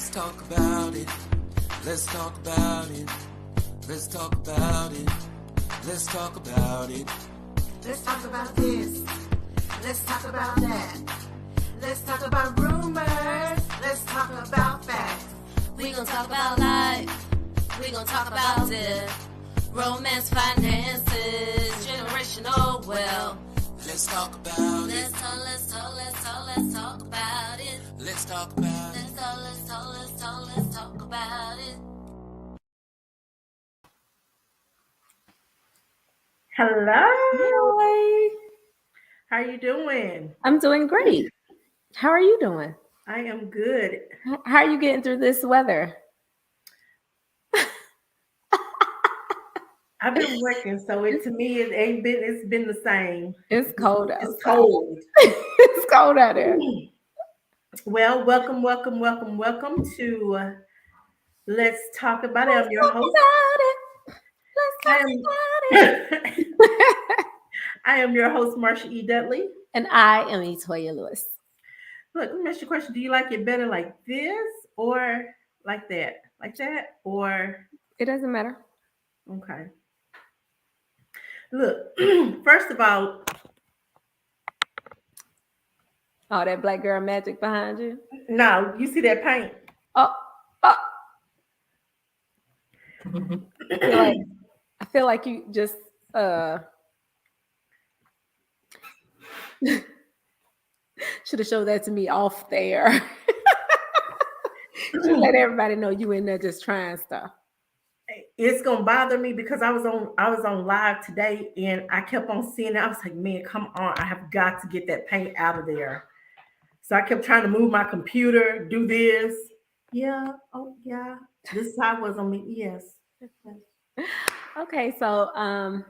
Let's talk about it. Let's talk about it. Let's talk about it. Let's talk about it. Let's talk about this. Let's talk about that. Let's talk about rumors. Let's talk about facts. We gon' talk about life. We gon' talk about death. Romance, finances, generational wealth. Let's talk about it. Let's talk about it. Let's talk about it. Let's talk about it. Hello. Hi. How you doing? I'm doing great. How are you doing? I am good. How are you getting through this weather? I've been working, so to me it's been the same. It's cold outside. It's cold. It's cold out there. Well, welcome to Let's Talk About It. I'm your host. Let's talk about it. I am your host, Marsha E. Dudley. And I am Etoya Lewis. Look, let me ask you a question. Do you like it better like this or like that? Like that or? It doesn't matter. Okay. Look, first of all. Oh, that black girl magic behind you? No, you see that paint? Oh. I feel like you just should have showed that to me off there. Should let everybody know you in there just trying stuff. It's gonna bother me because I was on live today and I kept on seeing it. I was like, man, come on, I have got to get that paint out of there. So I kept trying to move my computer, do this. Yeah, oh yeah. This is how it was on me. Yes. Okay, so what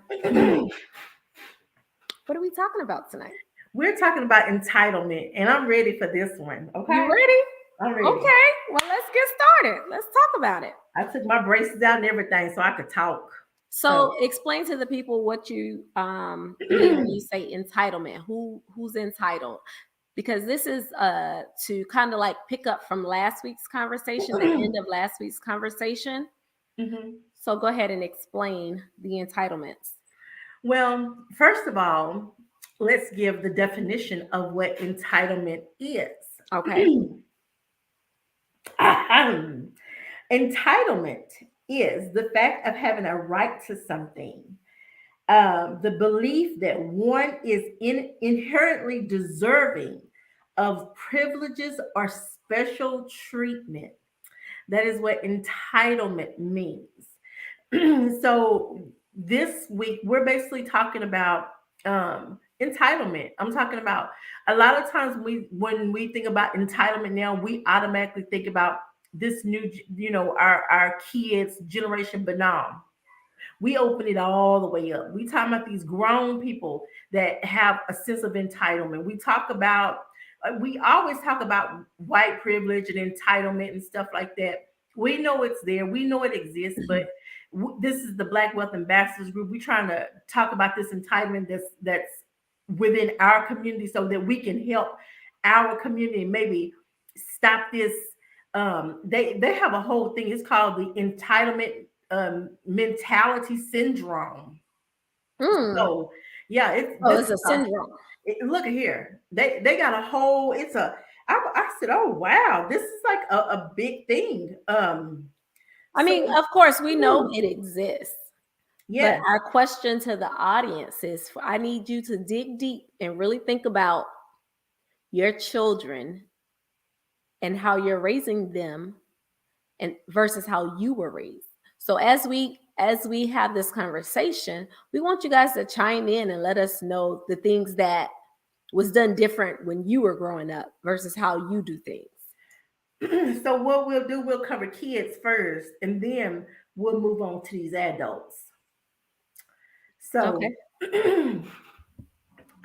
are we talking about tonight? We're talking about entitlement, and I'm ready for this one. Okay. You ready? I'm ready. Okay, well, let's get started. Let's talk about it. I took my braces out and everything so I could talk. So explain to the people what you mean when you say entitlement. Who's entitled? Because this is to kind of like pick up from last week's conversation, the end of last week's conversation. Mm-hmm. So go ahead and explain the entitlements. Well, first of all, let's give the definition of what entitlement is. Okay. Entitlement is the fact of having a right to something. The belief that one is inherently deserving of privileges or special treatment. That is what entitlement means. So this week, we're basically talking about entitlement. I'm talking about a lot of times when we think about entitlement now, we automatically think about this new, our kids' generation banal. We open it all the way up. We talk about these grown people that have a sense of entitlement. We always talk about white privilege and entitlement and stuff like that. We know it's there. We know it exists, but this is the Black Wealth Ambassadors Group. We're trying to talk about this entitlement that's within our community so that we can help our community maybe stop this. They have a whole thing. It's called the entitlement mentality syndrome. So yeah, it's a syndrome. Look at here. They got a whole. I said, oh wow, this is like a big thing. I mean, of course, we know it exists. Yeah. But our question to the audience is: I need you to dig deep and really think about your children and how you're raising them, and versus how you were raised. So as we have this conversation, we want you guys to chime in and let us know the things that was done different when you were growing up versus how you do things. So what we'll do, we'll cover kids first, and then we'll move on to these adults. So okay.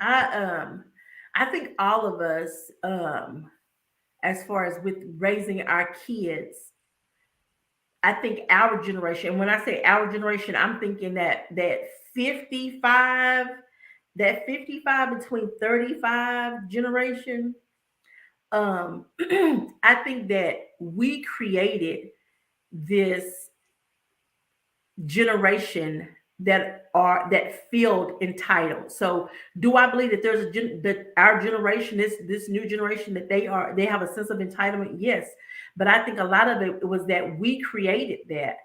I think all of us, as far as with raising our kids, I think our generation, and when I say our generation, I'm thinking that 55 between 35 generation, I think that we created this generation that feel entitled. So do I believe that that our generation, this new generation, that they have a sense of entitlement? Yes. But I think a lot of it was that we created that.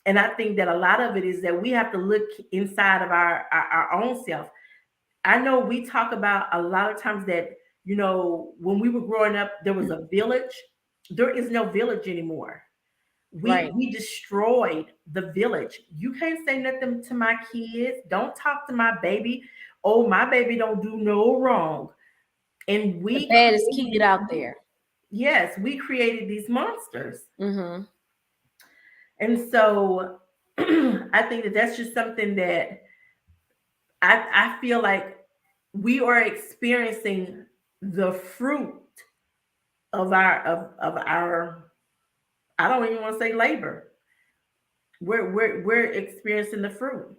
And I think that a lot of it is that we have to look inside of our own self. I know we talk about a lot of times that, when we were growing up, there was a village. There is no village anymore. we Right. we destroyed the village. You can't say nothing to my kids. Don't talk to my baby. Oh, my baby don't do no wrong. And The we baddest kid created, out there. yes, we created these monsters. Mm-hmm. And so I think that that's just something that I feel like we are experiencing the fruit of our I don't even want to say labor. We're experiencing the fruit.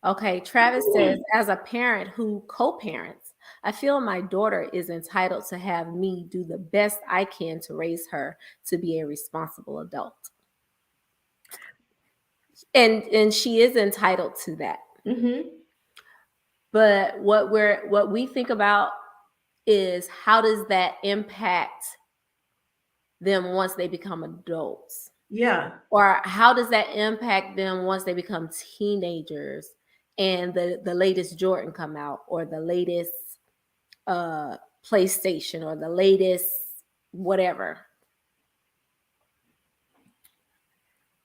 Okay, Travis says, as a parent who co-parents, I feel my daughter is entitled to have me do the best I can to raise her to be a responsible adult. And she is entitled to that. Mm-hmm. But what we think about is, how does that impact them once they become adults? Yeah. Or how does that impact them once they become teenagers and the latest Jordan come out, or the latest uh PlayStation, or the latest whatever?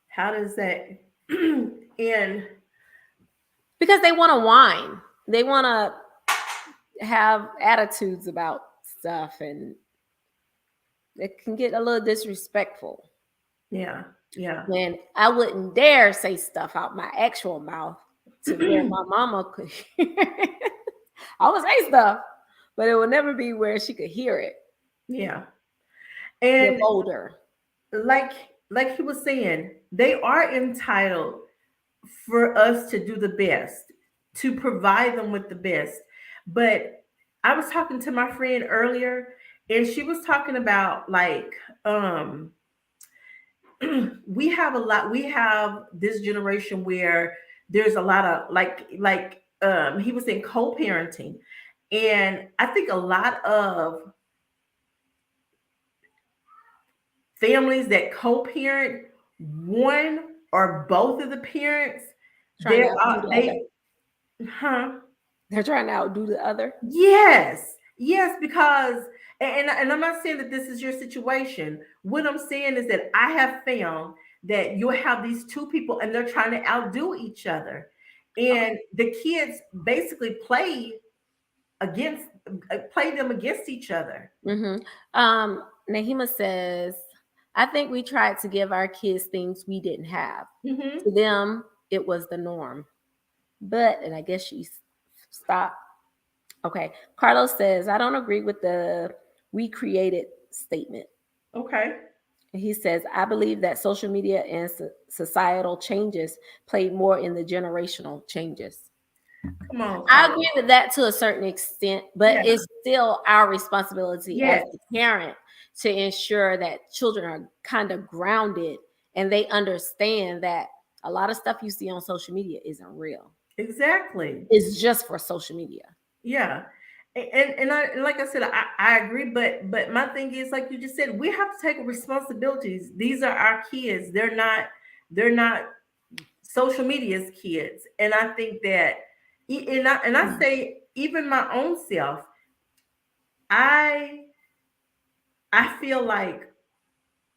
How does that and Because they want to whine. They want to have attitudes about stuff, and it can get a little disrespectful. yeah, yeah. When I wouldn't dare say stuff out my actual mouth to where my mama could hear it. I would say stuff, but it would never be where she could hear it. Yeah. They're And older. like like he was saying, they are entitled for us to do the best, to provide them with the best. But I was talking to my friend earlier, and she was talking about like we have this generation where there's a lot of he was in co-parenting. And I think a lot of families that co-parent, one or both of the parents, Trying they to outdo are the other. they huh They're trying to outdo the other. yes, yes, because and I'm not saying that this is your situation. What I'm saying is that I have found that you'll have these two people and they're trying to outdo each other. Okay. And the kids basically against play them against each other. Mm-hmm. Nahima says, I think we tried to give our kids things we didn't have. Hmm. To them, it was the norm. But, and I guess she stopped. Okay. Carlos says, I don't agree with the "we created" statement. Okay. He says, I believe that social media and societal changes played more in the generational changes. Come on, I Carlos. agree with that to a certain extent, but Yeah. it's still our responsibility as Yes. a parent to ensure that children are kind of grounded and they understand that a lot of stuff you see on social media isn't real. Exactly. It's just for social media. Yeah. And like I said, I agree, but my thing is, like you just said, we have to take responsibilities. These are our kids. They're not social media's kids. And I think that and I say, even my own self, I I feel like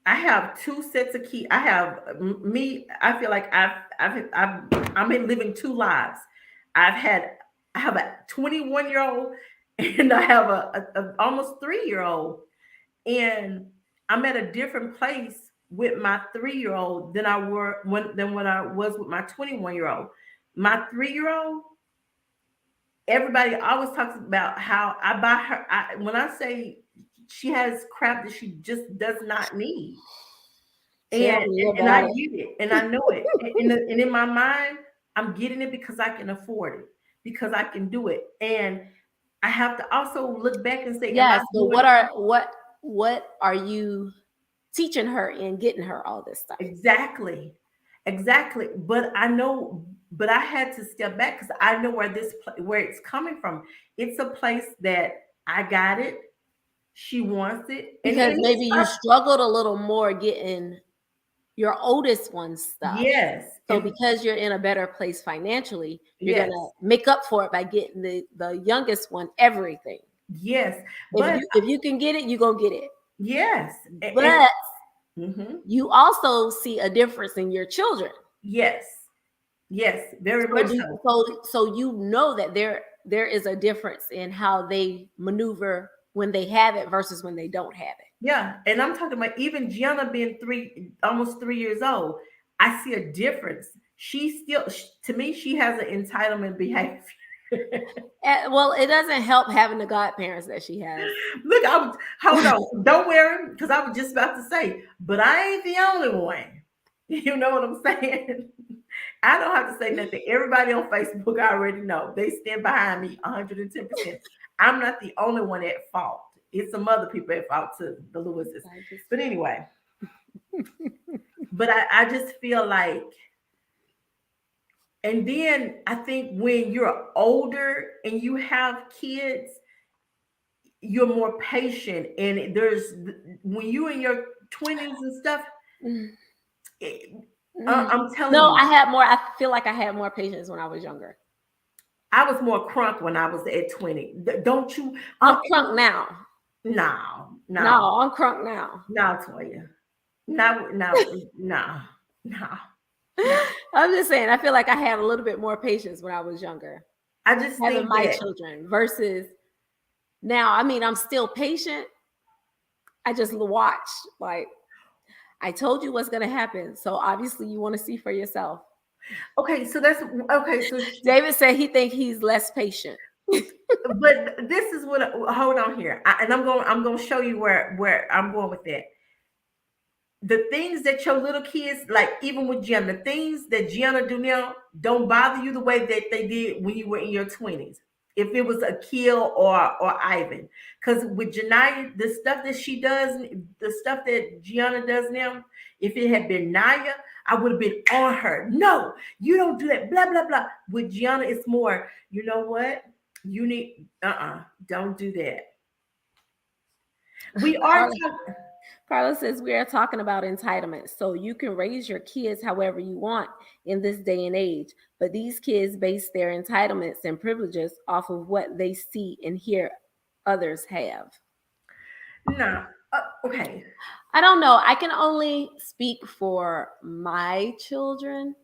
I have two sets of keys. I have me. I feel like I'm in living two lives. I've had I have a 21-year-old and I have a almost 3-year-old, and I'm at a different place with my 3-year-old than when I was with my 21-year-old. My 3-year-old, everybody always talks about how I buy her. When I say she has crap that she just does not need. Tell And me and I about it. get it, and I know it. And in my mind, I'm getting it because I can afford it, because I can do it. And I have to also look back and say, am I Yes, but doing what it? are what what are you teaching her and getting her all this stuff? Exactly. Exactly. But I know, but I had to step back because I know where where it's coming from. It's a place that I got it. She wants it. Because And it's maybe you struggled a little more getting your oldest one's stuff. yes. So And because you're in a better place financially, you're yes. gonna make up for it by getting the youngest one everything. Yes. If But you can get it, you're gonna get it. yes. But Mhm. you also see a difference in your children. Yes. Yes. Very So, much so. so you know that there is a difference in how they maneuver when they have it versus when they don't have it. Yeah. And I'm talking about even Gianna being almost 3 years old. I see a difference. She still, to me, she has an entitlement behavior. Well, it doesn't help having the godparents that she has. Look, hold on. Don't worry, because I was just about to say, but I ain't the only one. You know what I'm saying? I don't have to say nothing. Everybody on Facebook already know. They stand behind me 110%. I'm not the only one at fault. It's some other people at fault too, the Lewises. But anyway, but I just feel like, and then I think when you're older and you have kids, you're more patient. And when you're in your 20s and stuff, I'm telling No, you, I feel like I had more patience when I was younger. I was more crunk when I was at 20. Don't you? I'm crunk now. No, I'm crunk now. no, Toya. No. I'm just saying, I feel like I had a little bit more patience when I was younger. I just Having think my that children versus now. I mean, I'm still patient. I just watch. Like, I told you what's going to happen. So obviously you want to see for yourself. okay, so that's okay. So David said he think he's less patient. but this is what hold on here. And I'm going to show you where I'm going with that. The things that your little kids, like even with Gianna, the things that Gianna do now don't bother you the way that they did when you were in your 20s. If it was Akil or Ivan. Because with Janaya, the stuff that she does, the stuff that Gianna does now, if it had been Naya, I would have been on her. No, you don't do that, blah, blah, blah. With Gianna, it's more, you know what? You need, don't do that. We are talking. Carlos says we are talking about entitlement. So you can raise your kids however you want in this day and age, but these kids base their entitlements and privileges off of what they see and hear others have. No, okay. I don't know. I can only speak for my children.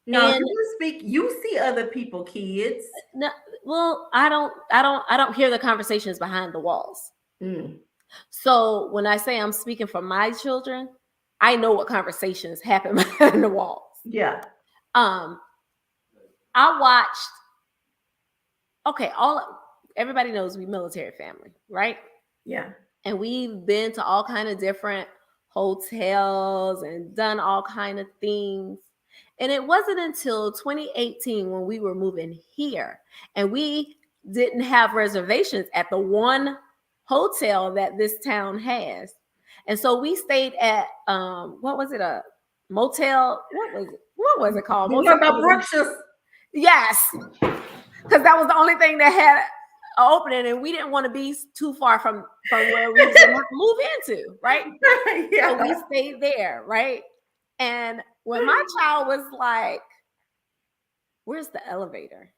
No, And you speak. You see other people, kids. no, well, I don't hear the conversations behind the walls. Mm. So when I say I'm speaking for my children, I know what conversations happen behind the walls. Yeah. I watched. Okay, everybody knows we military family, right? Yeah. And we've been to all kind of different hotels and done all kind of things. And it wasn't until 2018 when we were moving here and we didn't have reservations at the one hotel that this town has. And so we stayed at what was it, a motel? What was it called? You know about Brookshire's? Yes. Because that was the only thing that had an opening, and we didn't want to be too far from where we were going to move into, right? Yeah. So we stayed there, right? And when my child was like, "Where's the elevator?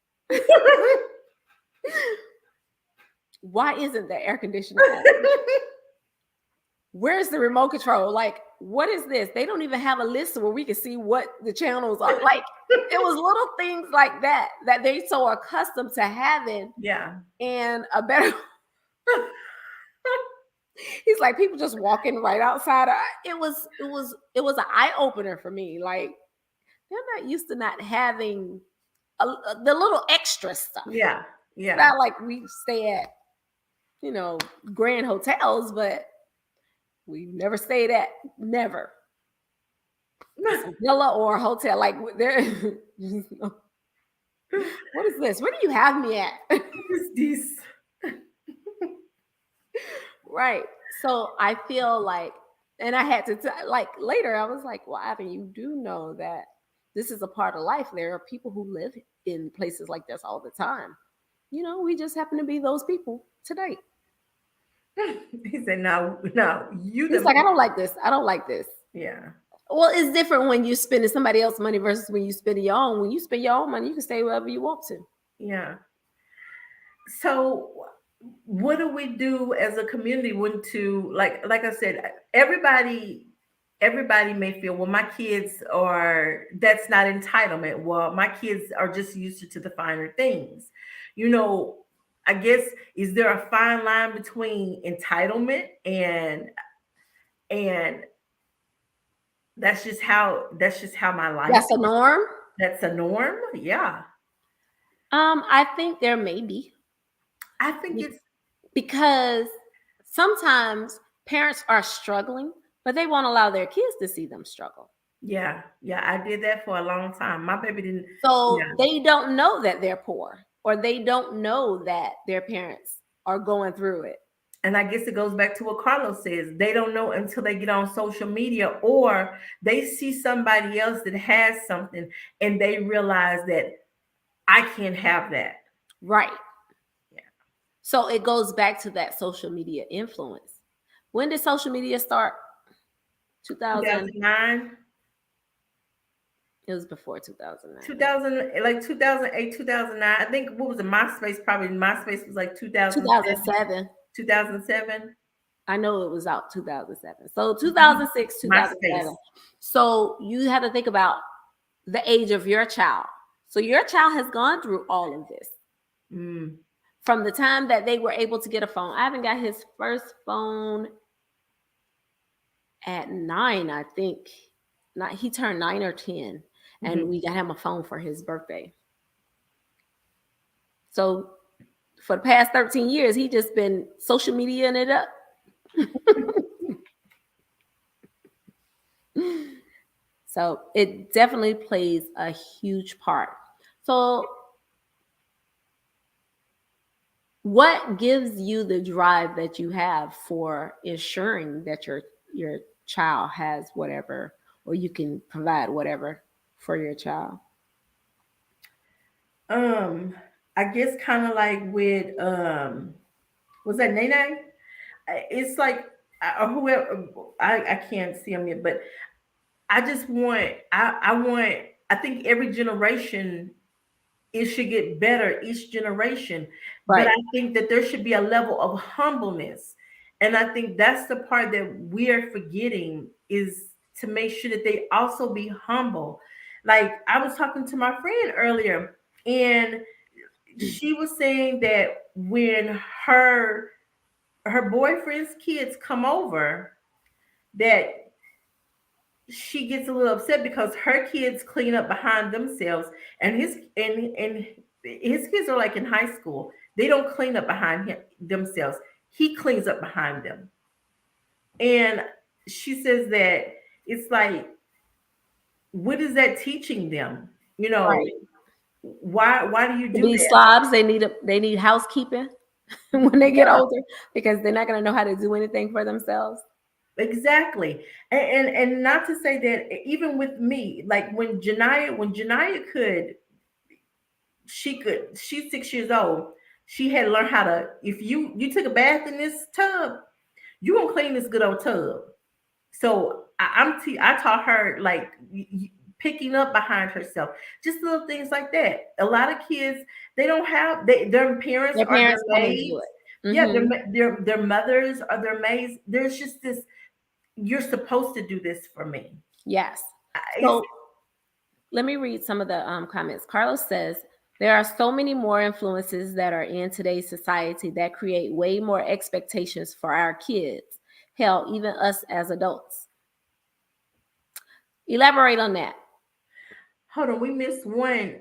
Why isn't the air conditioner on? Where's the remote control? Like, what is this? They don't even have a list where we can see what the channels are." Like, it was little things like that they so accustomed to having. Yeah. And a better. He's like, people just walking right outside. It was an eye opener for me. Like, they're not used to not having the little extra stuff. Yeah. Yeah. It's not like we stay at, grand hotels, but we've never stayed at a villa or a hotel. Like, there. What is this? Where do you have me at? What is this? Right. So I feel like, and I had to like later, I was like, well, Ivan, you do know that this is a part of life. There are people who live in places like this all the time. We just happen to be those people today. He said, "No, no, you He's the like, I don't like this. I don't like this. yeah, Well, it's different when you're spending somebody else's money versus when you spend your own. When you spend your own money, you can stay wherever you want to. yeah." So, what do we do as a community when to like I said, everybody may feel, well, my kids are that's not entitlement. Well, my kids are just used to the finer things. You know, I guess is there a fine line between entitlement and that's just how my life That's a norm. that's a norm. Yeah. I think there may be I think it's because sometimes parents are struggling, but they won't allow their kids to see them struggle. yeah, yeah, I did that for a long time. My baby didn't. So Yeah. they don't know that they're poor, or they don't know that their parents are going through it. And I guess it goes back to what Carlos says. They don't know until they get on social media or they see somebody else that has something and they realize that I can't have that. Right. Yeah. So it goes back to that social media influence. When did social media start? 2000. 2009, It was before 2009. 2000, like 2008, 2009. I think what was it? MySpace, probably MySpace was like 2007, 2007. 2007. I know it was out 2007. So 2006, 2007. MySpace. So you have to think about the age of your child. So your child has gone through all of this. Mm. From the time that they were able to get a phone. Ivan got his first phone at 9, I think. Not he turned 9 or 10, and Mhm. we got him a phone for his birthday. So for the past 13 years, he just been social mediaing it up. So it definitely plays a huge part. So what gives you the drive that you have for ensuring that your child has whatever, or you can provide whatever for your child? I guess kind of like with was that Nene? It's like or whoever I can't see them yet, but I just want I want I think every generation it should get better each generation, but Right. I think that there should be a level of humbleness, and I think that's the part that we are forgetting is to make sure that they also be humble. Like I was talking to my friend earlier, and she was saying that when her boyfriend's kids come over, that she gets a little upset because her kids clean up behind themselves, and his kids are like in high school. They don't clean up behind themselves. He cleans up behind them, and she says that it's like, what is that teaching them? You know, Right. why do you To do be that? slobs, they need housekeeping when they get Yeah, older because they're not going to know how to do anything for themselves. exactly. And not to say that even with me, like when Janaya she's 6 years old. She had learned how to, if you took a bath in this tub, you gonna clean this good old tub. So I taught her like picking up behind herself, just little things like that. A lot of kids they don't have their parents Their are their parents come and do maids. it. Yeah, Hmm. their mothers are their maids. There's just this. You're supposed to do this for me. Yes. It's So let me read some of the comments. Carlos says, there are so many more influences that are in today's society that create way more expectations for our kids. Hell, even us as adults. Elaborate on that. hold on, we missed one.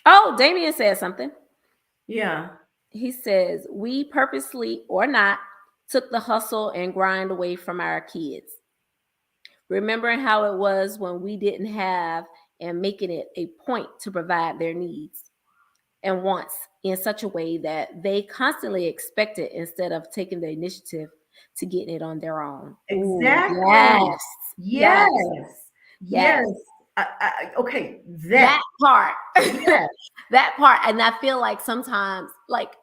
Oh, Damien said something. Yeah. He says, we purposely or not took the hustle and grind away from our kids. Remembering how it was when we didn't have and making it a point to provide their needs and wants in such a way that they constantly expect it instead of taking the initiative to getting it on their own. Ooh, Exactly. yes, yes, Yes. yes. Yes. Okay. That part, Yes. that part. And I feel like sometimes, like,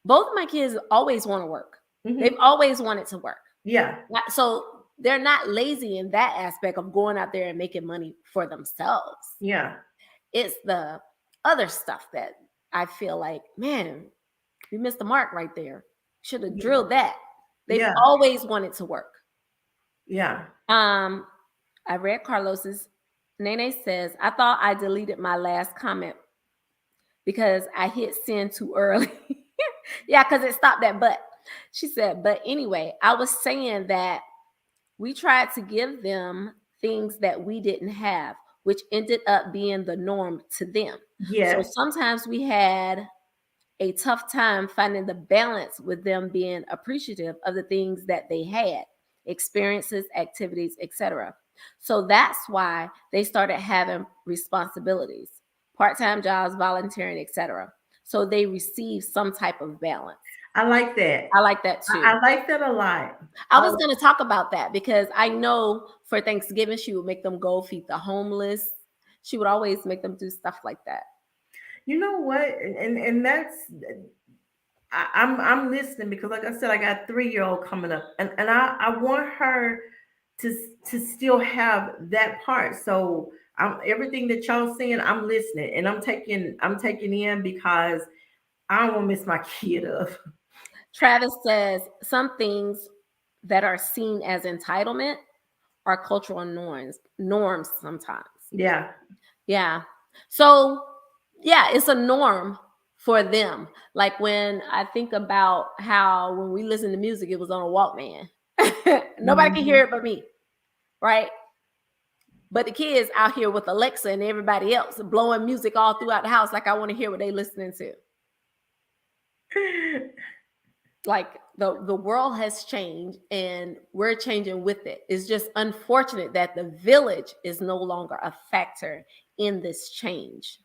both of my kids always want to work. They've Mhm. always wanted to work. Yeah. So they're not lazy in that aspect of going out there and making money for themselves. Yeah. It's the other stuff that I feel like, man, we missed the mark right there. Should have drilled that. They've Yeah. always wanted to work. Yeah. I read Carlos's. Nene says, I thought I deleted my last comment because I hit send too early. Yeah, because it stopped at but. She said, but anyway, I was saying that we tried to give them things that we didn't have, which ended up being the norm to them. So Yes. sometimes we had a tough time finding the balance with them being appreciative of the things that they had, experiences, activities, etc. So that's why they started having responsibilities, part-time jobs, volunteering, etc. So they receive some type of balance. I like that. I like that too. I like that a lot. I was going to talk about that because I know for Thanksgiving she would make them go feed the homeless. She would always make them do stuff like that. You know what? And that's I'm listening because like I said, I got a 3-year-old coming up, and I want her to still have that part. So I'm everything that y'all saying, I'm listening and I'm taking in because I don't want to miss my kid up. Travis says some things that are seen as entitlement are cultural norms sometimes. Yeah. Yeah. So yeah, it's a norm for them. Like when I think about how when we listen to music, it was on a Walkman. Nobody can hear it but me, right? But the kids out here with Alexa and everybody else blowing music all throughout the house, like I want to hear what they listening to. Like the world has changed and we're changing with it. It's just unfortunate that the village is no longer a factor in this change.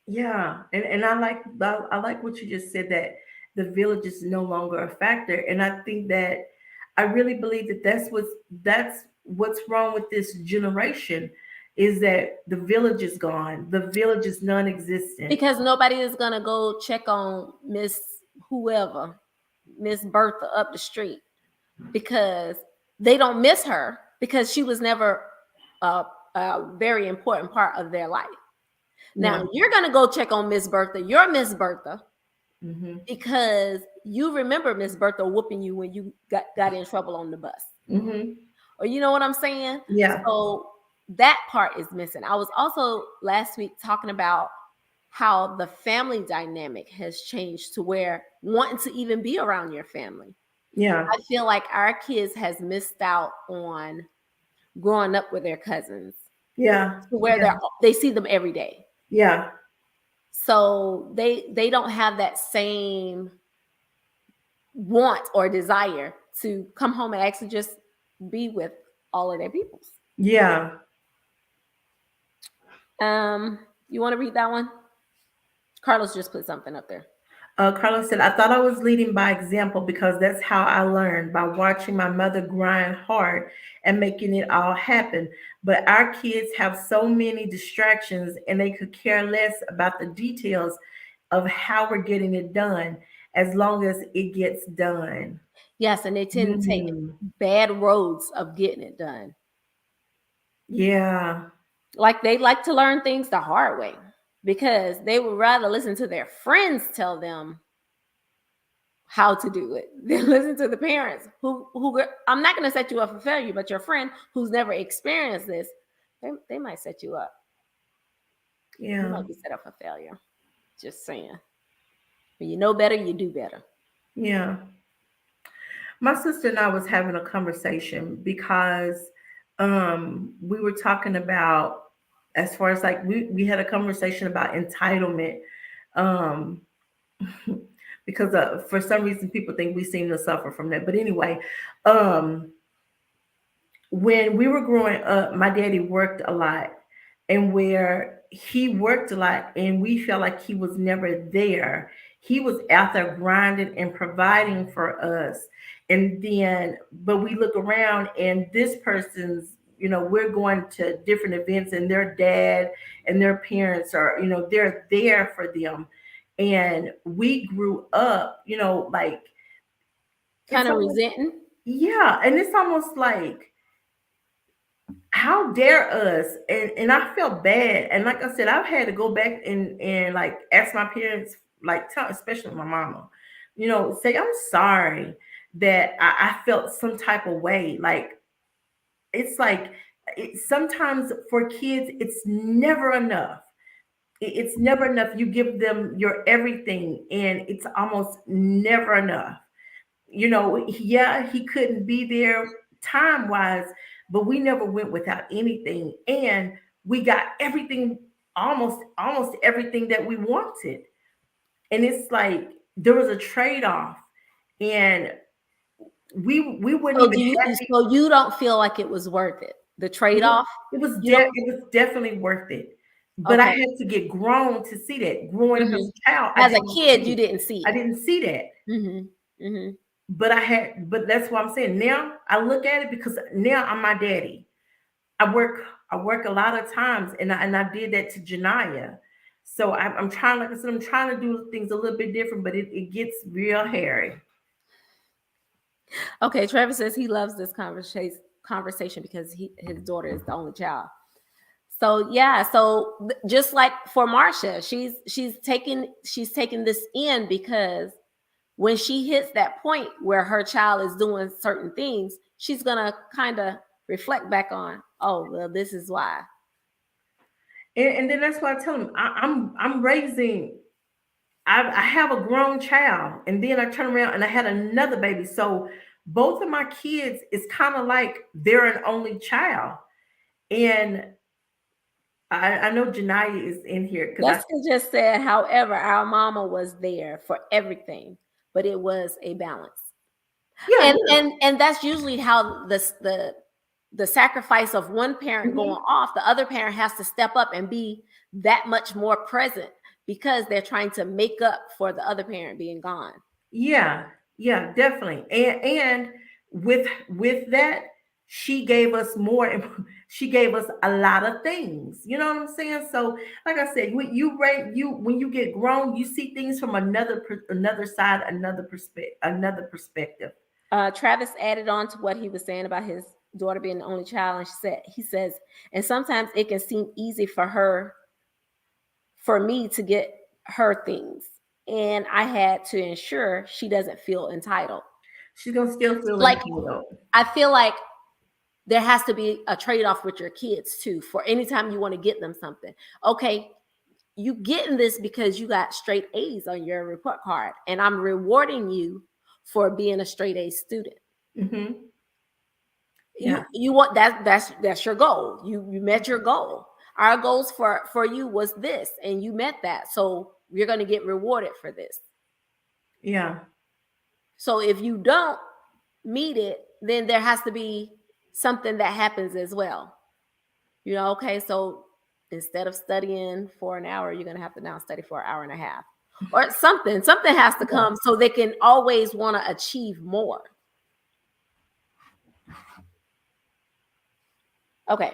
Yeah, and I like what you just said, that the village is no longer a factor, and I think that I really believe that that's what's wrong with this generation, is that the village is gone, the village is non-existent. Because nobody is gonna go check on Miss whoever, Miss Bertha up the street, because they don't miss her because she was never a very important part of their life. Yeah. Now you're gonna go check on Miss Bertha, your Miss Bertha, Hmm. because you remember Miss Bertha whooping you when you got in trouble on the bus. Hmm. Or you know what I'm saying? Yeah. So that part is missing. I was also last week talking about how the family dynamic has changed to where wanting to even be around your family. Yeah. I feel like our kids has missed out on growing up with their cousins Yeah. to where Yeah. they see them every day. Yeah. So they don't have that same want or desire to come home and actually just be with all of their peoples. Yeah. You want to read that one? Carlos just put something up there. Carlos said, I thought I was leading by example because that's how I learned, by watching my mother grind hard and making it all happen. But our kids have so many distractions and they could care less about the details of how we're getting it done as long as it gets done. Yes, and they tend to take Mhm. bad roads of getting it done. Yeah. Like they like to learn things the hard way because they would rather listen to their friends tell them how to do it than listen to the parents who I'm not going to set you up for failure, but your friend who's never experienced this, they might set you up. You Yeah. might be set up for failure. Just saying. When you know better, you do better. Yeah. My sister and I was having a conversation because we were talking about, as far as like we had a conversation about entitlement, um because for some reason people think we seem to suffer from that. But anyway, um when we were growing up, my daddy worked a lot, and where he worked a lot and we felt like he was never there, he was out there grinding and providing for us. And then, but we look around and this person's, we're going to different events and their dad and their parents are, they're there for them. And we grew up, like Kind it's of almost, resenting. yeah. And it's almost like, how dare us? And I felt bad. And like I said, I've had to go back and like ask my parents, like tell, especially my mama, say I'm sorry that I felt some type of way. Like it's like sometimes for kids, it's never enough. It's never enough. You give them your everything, and it's almost never enough. Yeah, he couldn't be there time wise, but we never went without anything. And we got everything, almost everything that we wanted. And it's like there was a trade-off. And we weren't So even happy. so you don't feel like it was worth it, the It was, trade-off? You don't. it was definitely worth it. But I Okay. had to get grown to see that. Growing up as Hmm. a child, As a kid, you didn't see I it. didn't see that. Hmm. But that's what I'm saying. Now I look at it because now I'm my daddy. I work a lot of times, and I did that to Janaya. So I'm trying, like I said, I'm trying to do things a little bit different, but it gets real hairy. Okay, Travis says he loves this conversation because his daughter is the only child. So yeah, so just like for Marsha, she's taking this in because when she hits that point where her child is doing certain things, she's gonna kind of reflect back on, oh well, this is why. And then that's why I tell them I'm raising. I have a grown child, and then I turn around and I had another baby. So both of my kids is kind of like they're an only child. And I know Janaya is in here because I Jessica just said, however, our mama was there for everything, but it was a balance. yeah, And that's usually how the sacrifice of one parent mhm, going off, the other parent has to step up and be that much more present because they're trying to make up for the other parent being gone. yeah, yeah, definitely. And with that, she gave us more. She gave us a lot of things. You know what I'm saying? So, like I said, when you get grown, you see things from another side, another perspective. Travis added on to what he was saying about his daughter being the only child, and he says, and sometimes it can seem easy for me to get her things, and I had to ensure she doesn't feel entitled. She's gonna still feel Like, entitled. I feel like there has to be a trade-off with your kids too. For anytime you want to get them something, okay, you getting this because you got straight A's on your report card, and I'm rewarding you for being a straight A student. Hmm. Yeah, You want that's your goal. You met your goal. Our goals for you was this, and you met that, so you're going to get rewarded for this. yeah, So if you don't meet it, then there has to be something that happens as well. Okay, so instead of studying for an hour, you're going to have to now study for an hour and a half, or something. Something has to yeah. come so they can always want to achieve more. Okay.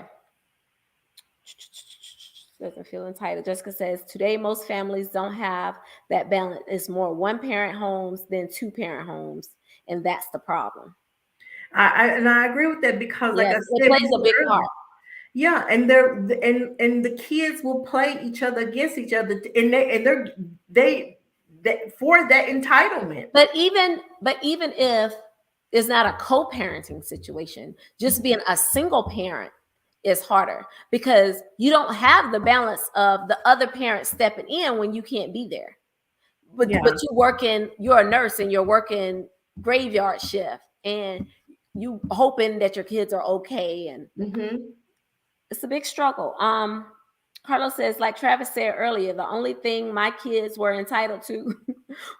Doesn't feel entitled. Jessica says, today most families don't have that balance. It's more one parent homes than two parent homes. And that's the problem. And I agree with that because, like Yes, I it said plays a big before, part. yeah, and they're and the kids will play each other against each other, and they for that entitlement. But even if it's not a co-parenting situation, just being a single parent is harder because you don't have the balance of the other parent stepping in when you can't be there. But Yeah, you're a nurse and you're working graveyard shift, and you hoping that your kids are okay, and hmm, it's a big struggle. Carlos says, like Travis said earlier, the only thing my kids were entitled to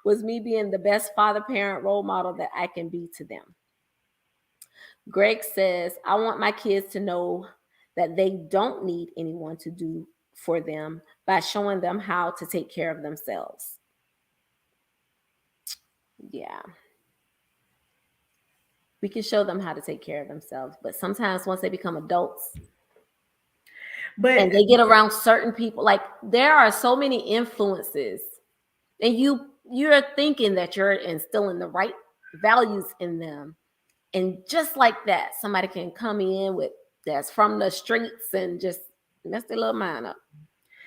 was me being the best father parent role model that I can be to them. Greg says, I want my kids to know that they don't need anyone to do for them by showing them how to take care of themselves. Yeah. We can show them how to take care of themselves, but sometimes once they become adults But and they get around certain people, like there are so many influences, and you're thinking that you're instilling the right values in them, and just like that, somebody can come in with that's from the streets and just mess their little mind up.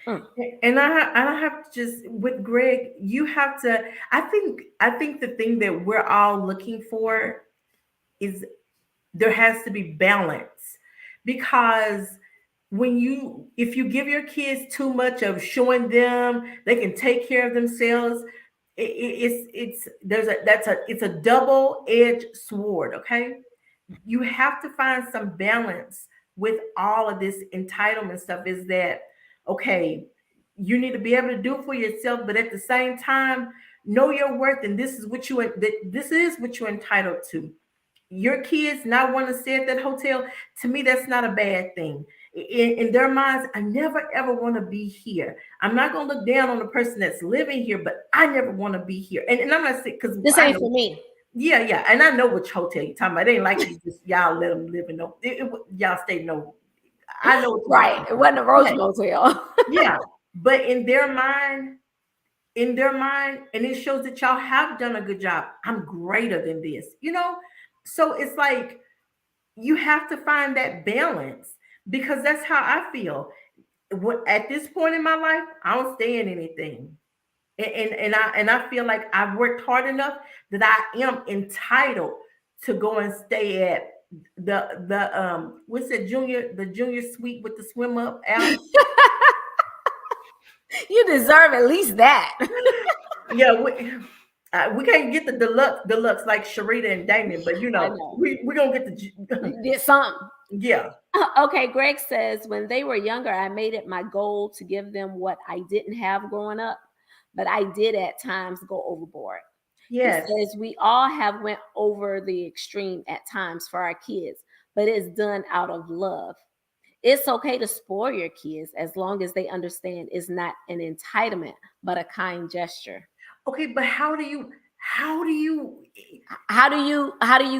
Mm. I have to just with Greg, you have to. I think the thing that we're all looking for is there has to be balance, because when you if you give your kids too much of showing them they can take care of themselves, it's there's a that's a it's a double-edged sword. Okay, you have to find some balance with all of this entitlement stuff. Is that okay? You need to be able to do for yourself, but at the same time know your worth, and this is what you're entitled to. Your kids not want to stay at that hotel, to me that's not a bad thing. In their minds, I never ever want to be here. I'm not going to look down on the person that's living here, but I never want to be here. And I'm not saying, because This I ain't know, for me. yeah, and I know which hotel you're talking about. It ain't like you just y'all let them live in no, y'all stay no. I know what you're Right. talking It about. wasn't a Roach Yeah, Motel. yeah. But in their mind, and it shows that y'all have done a good job. I'm greater than this, So it's like you have to find that balance, because that's how I feel. At this point in my life, I don't stay in anything. And I feel like I've worked hard enough that I am entitled to go and stay at the what's it, junior suite with the swim up out. You deserve at least that. Yeah, we can't get the deluxe like Sharita and Damien, but I know. we gonna get You did something. yeah. Okay, Greg says, when they were younger, I made it my goal to give them what I didn't have growing up, but I did at times go overboard. He Yes. says we all have went over the extreme at times for our kids, but it's done out of love. It's okay to spoil your kids as long as they understand it's not an entitlement, but a kind gesture. Okay, but how do you How do you how do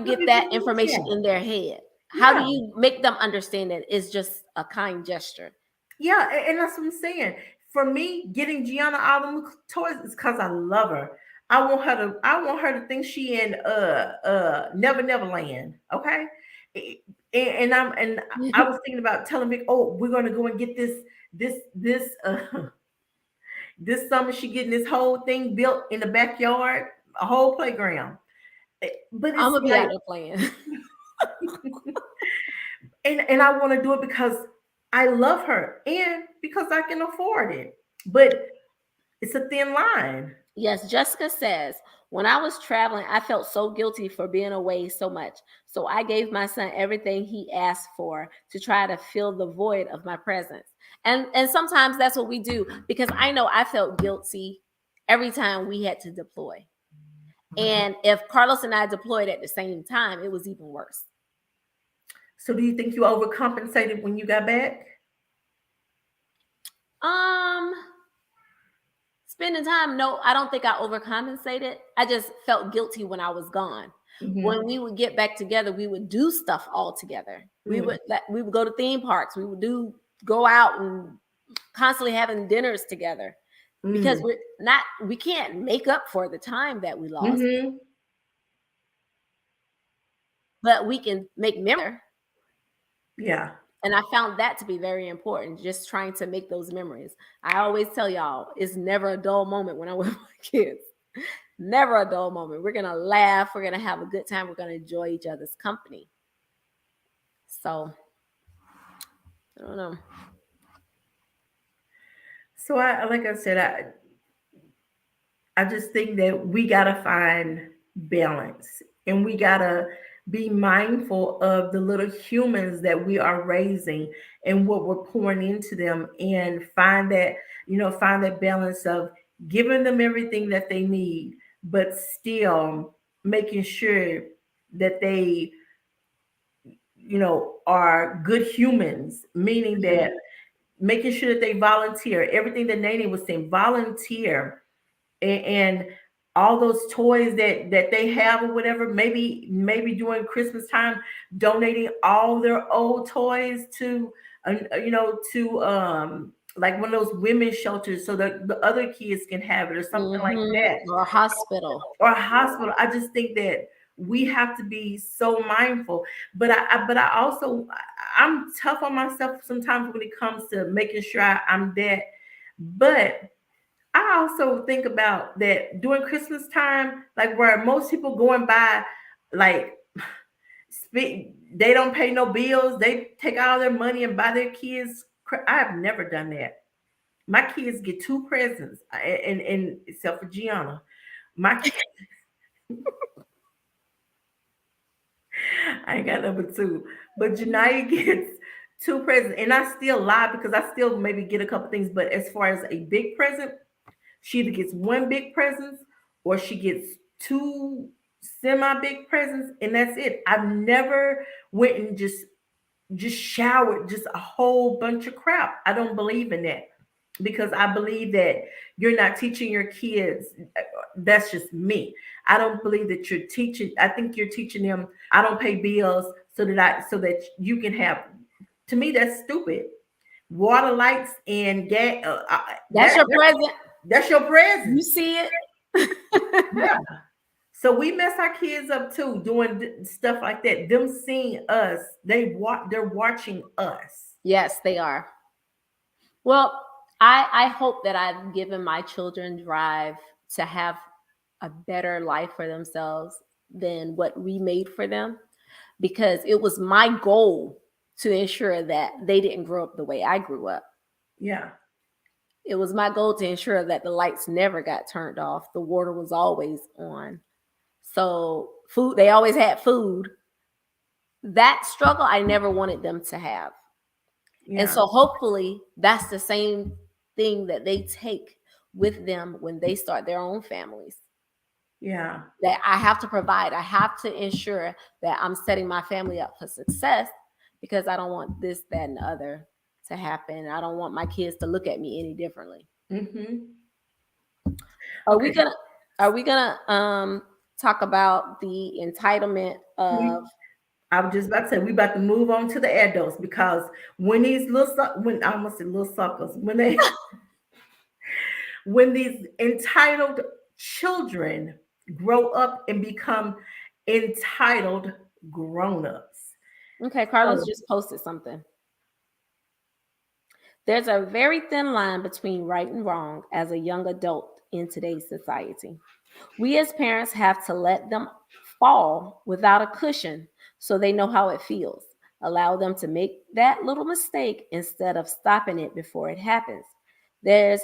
get you that do information that? in their head? How do Yeah. you make them understand that it's just a kind gesture? Yeah, and that's what I'm saying. For me, getting Gianna all them toys is because I love her. I want her to think she in Never Never Land. Okay. A- and I was thinking about telling Vic, oh, we're gonna go and get this this summer. She getting this whole thing built in the backyard, a whole playground. But I'm it's gonna be like, out there playing. and I want to do it because I love her and because I can afford it. But it's a thin line. Yes, Jessica says, when I was traveling, I felt so guilty for being away so much. So I gave my son everything he asked for to try to fill the void of my presence. And sometimes that's what we do, because I know I felt guilty every time we had to deploy. And if Carlos and I deployed at the same time, it was even worse. So do you think you overcompensated when you got back? Um, Spending time, no, I don't think I overcompensated. I just felt guilty when I was gone. Mm-hmm. When we would get back together, we would do stuff all together. We would go to theme parks. We would go out and constantly having dinners together, because Mm-hmm. we can't make up for the time that we lost, Mm-hmm. but we can make memories. Yeah. And I found that to be very important, just trying to make those memories. I always tell y'all, it's never a dull moment when I'm with my kids. Never a dull moment. We're going to laugh. We're going to have a good time. We're going to enjoy each other's company. So, I don't know. So like I said, I just think that we gotta find balance, and we gotta be mindful of the little humans that we are raising and what we're pouring into them, and find that balance of giving them everything that they need, but still making sure that they are good humans, meaning Mhm. that making sure that they volunteer everything that Nene was saying, volunteer, and all those toys that they have or whatever, maybe during Christmas time, donating all their old toys to to like one of those women's shelters so that the other kids can have it or something like that, Or a hospital. or a hospital. I just think that we have to be so mindful. But I also, I'm tough on myself sometimes when it comes to making sure I'm that. But I also think about that during Christmas time, like where most people going by, like they don't pay no bills. They take all their money and buy their kids. I have never done that. My kids get two presents, and except for Gianna, my I ain't got number two, but Janaya gets two presents, and I still lie because I still maybe get a couple things. But as far as a big present, she either gets one big present or she gets two semi big presents, and that's it. I've never went and just showered just a whole bunch of crap. I don't believe in that because I believe that you're not teaching your kids. That's just me. I don't believe that you're teaching. I think you're teaching them. I don't pay bills so that you can have. To me, that's stupid. Water, lights, and gas. That's your present. That's your present. You see it. Yeah. So we mess our kids up too, doing stuff like that. Them seeing us, they're watching us. Yes, they are. Well, I hope that I've given my children drive to have a better life for themselves than what we made for them, because it was my goal to ensure that they didn't grow up the way I grew up. Yeah. It was my goal to ensure that the lights never got turned off. The water was always on. So food, they always had food. That struggle I never wanted them to have. Yeah. And so hopefully that's the same thing that they take with them when they start their own families. Yeah. That I have to provide. I have to ensure that I'm setting my family up for success, because I don't want this, that, and the other to happen. I don't want my kids to look at me any differently. Mm-hmm. Are we gonna talk about the entitlement of? I was just about to say we about to move on to the adults, because when these when I almost said little suckers, when these entitled children grow up and become entitled grown-ups. Okay, Carlos just posted something. There's a very thin line between right and wrong as a young adult in today's society. We as parents have to let them fall without a cushion so they know how it feels. Allow them to make that little mistake instead of stopping it before it happens. There's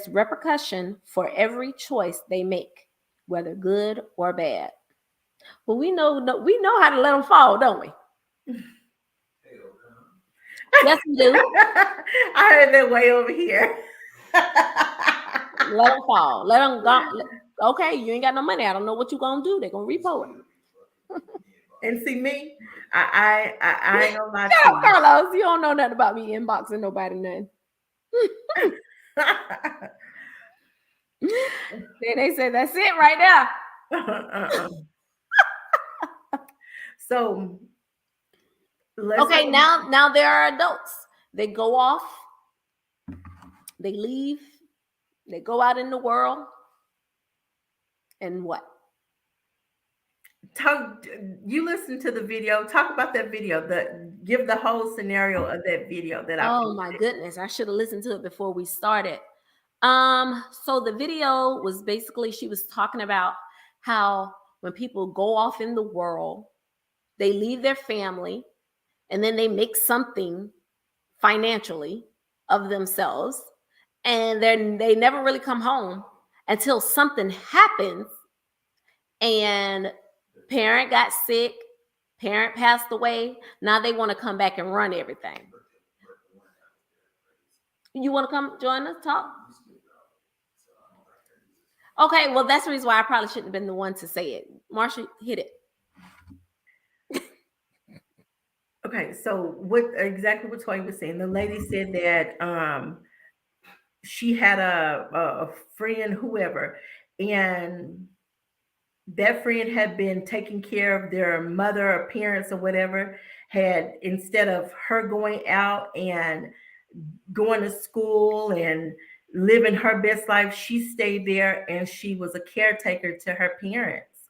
repercussion for every choice they make, whether good or bad. But we know how to let them fall, don't we? Yes, we do. I heard that way over here. Let them fall. Let them go. Okay, you ain't got no money. I don't know what you're gonna do. They're gonna repo it. And see me, I ain't gonna lie Shut to up, Carlos. You don't know nothing about me inboxing nobody nothing. Then they say that's it right there. So okay, now there are adults. They go off, they leave, they go out in the world, and what? You listen to the video. Talk about that video. Give the whole scenario of that video that I Oh my goodness, I should have listened to it before we started. So the video was basically, she was talking about how when people go off in the world, they leave their family and then they make something financially of themselves, and they never really come home until something happens, and parent got sick, parent passed away. Now they want to come back and run everything. You want to come join us, talk? Okay, well, that's the reason why I probably shouldn't have been the one to say it. Marsha, hit it. Okay, so what Toy was saying? The lady said that she had a friend, whoever, and that friend had been taking care of their mother or parents or whatever, had, instead of her going out and going to school and living her best life, she stayed there and she was a caretaker to her parents.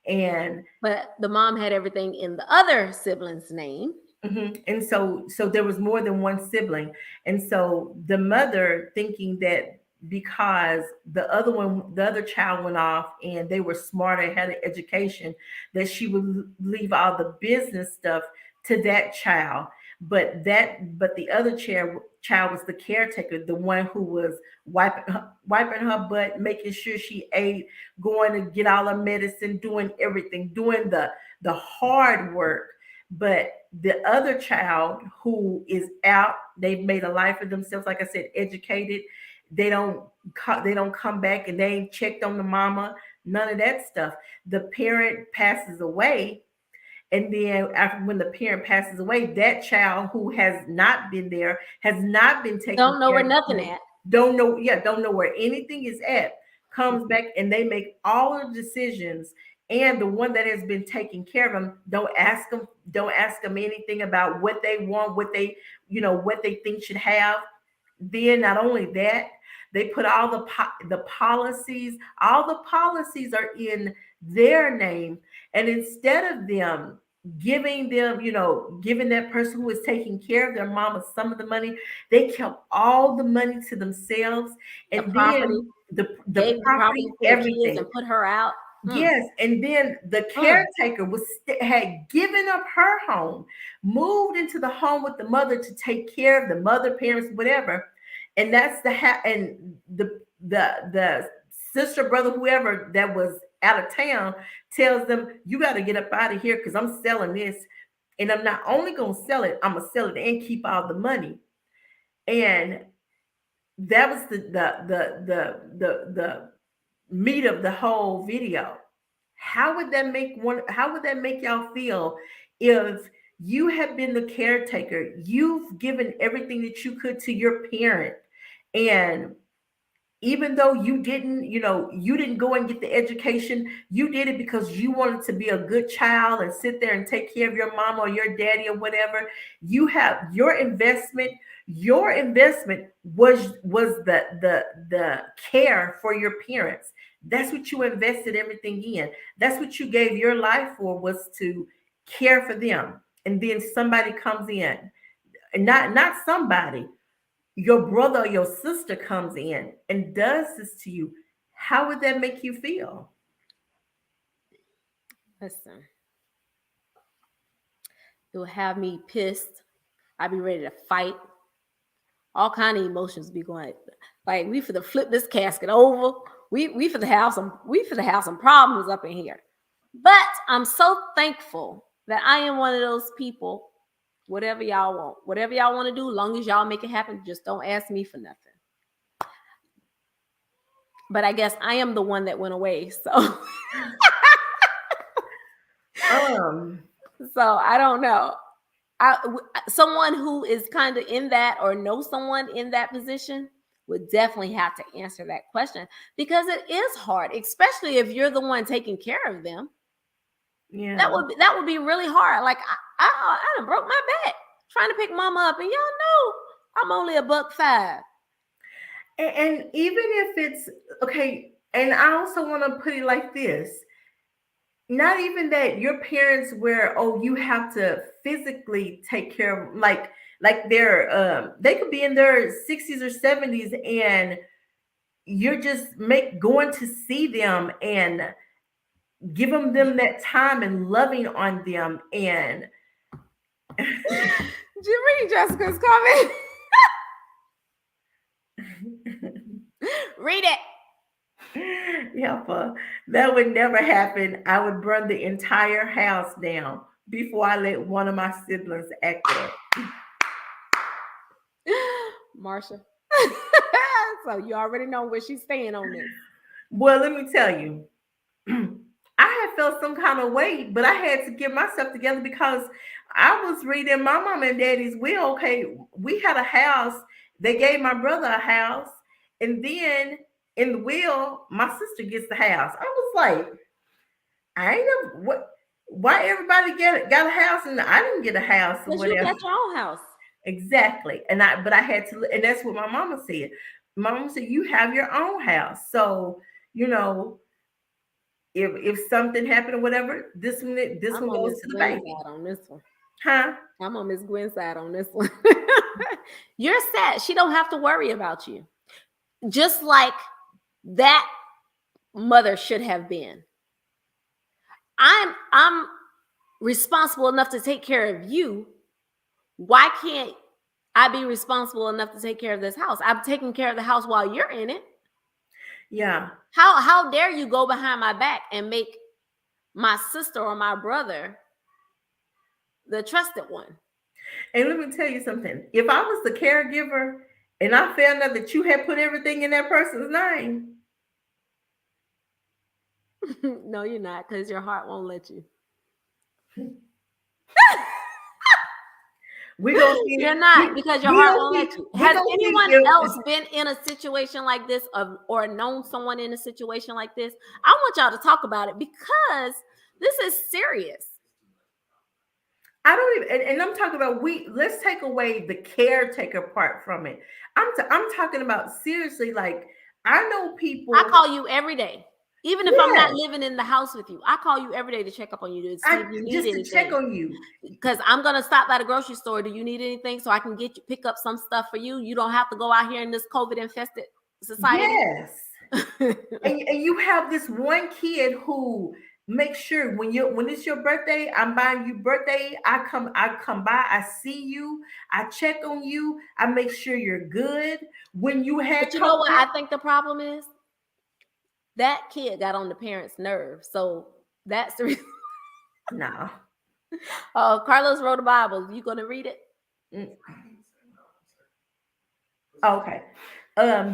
And But the mom had everything in the other sibling's name. and so there was more than one sibling, and so the mother, thinking that because the other child went off and they were smarter, had an education, that she would leave all the business stuff to that child. But the other child was the caretaker, the one who was wiping her butt, making sure she ate, going to get all her medicine, doing everything, doing the hard work. But the other child who is out, they've made a life for themselves, like I said, educated. They don't come back and they ain't checked on the mama, none of that stuff. The parent passes away, and then after, when the parent passes away, that child who has not been there, has not been taken Don't know care where of, nothing at. don't know where anything is at, comes back and they make all the decisions. And the one that has been taking care of them, don't ask them anything about what they want, what they, what they think should have. Then not only that, they put all the policies, all the policies are in their name, and instead of them giving them, giving that person who is taking care of their mama some of the money, they kept all the money to themselves, The and property, then the gave the property, property to the kids everything. and put her out. Yes, and then the caretaker had given up her home, moved into the home with the mother to take care of the mother, parents, whatever, and that's and the sister, brother, whoever that was out of town, tells them, "You got to get up out of here because I'm selling this, and I'm not only gonna sell it, I'm gonna sell it and keep all the money." And that was the meat of the whole video. How would that make y'all feel if you have been the caretaker, you've given everything that you could to your parent, and even though you didn't go and get the education, you did it because you wanted to be a good child and sit there and take care of your mama or your daddy or whatever. You have your investment was the care for your parents. That's what you invested everything in. That's what you gave your life for, was to care for them. And then somebody comes in, and not somebody, your brother or your sister comes in and does this to you. How would that make you feel? Listen, it will have me pissed. I'd be ready to fight. All kind of emotions be going. Like, we for to flip this casket over. We for to have some problems up in here. But I'm so thankful that I am one of those people. Whatever y'all want to do, long as y'all make it happen, just don't ask me for nothing. But I guess I am the one that went away, so so I don't know. Someone who is kind of in that, or know someone in that position, would definitely have to answer that question, because it is hard, especially if you're the one taking care of them. Yeah, that would be really hard. Like, I done broke my back trying to pick mama up, and y'all know I'm only $1.05. and even if it's okay, and I also want to put it like this: not even that your parents were, oh, you have to physically take care of, like they're they could be in their 60s or 70s, and you're just going to see them and giving them that time and loving on them. And Jimmy Jessica's coming. Read it. Yeah, that would never happen. I would burn the entire house down before I let one of my siblings act up. Marsha. So you already know where she's staying on this. Well, let me tell you, I had felt some kind of way, but I had to get myself together because I was reading my mom and daddy's will. Okay, we had a house. They gave my brother a house, and then in the will, my sister gets the house. I was like, I ain't know what. Why everybody got a house and I didn't get a house or Because you whatever. got your own house. Exactly. But I had to, and that's what my mama said. My mama said, you have your own house. So, you know, if something happened or whatever, this I'm one on goes Miss to the Gwen's baby. side on this one. Huh? I'm on Miss Gwen's side on this one. You're sad. She don't have to worry about you. Just like that mother should have been. I'm responsible enough to take care of you. Why can't I be responsible enough to take care of this house? I'm taking care of the house while you're in it. Yeah. How dare you go behind my back and make my sister or my brother the trusted one? And let me tell you something. If I was the caregiver and I found out that you had put everything in that person's name, No, you're not, because your heart won't let you. we gonna see. You're not, because your heart won't let you. Has anyone else been in a situation like this, or known someone in a situation like this? I want y'all to talk about it because this is serious. I don't even, and I'm talking about let's take away the caretaker part from it. I'm talking about seriously, like I know people. I call you every day. Even if I'm not Yes. living in the house with you, I call you every day to check up on you, to see if you need just anything. to check on you. Because I'm gonna stop by the grocery store. Do you need anything so I can pick up some stuff for you? You don't have to go out here in this COVID infested society. Yes. and you have this one kid who makes sure when it's your birthday, I'm buying you birthday. I come by, I see you, I check on you, I make sure you're good. When you had But you know what I think the problem is? That kid got on the parents' nerve. So that's the reason. No. Carlos wrote a Bible. You gonna read it? Okay.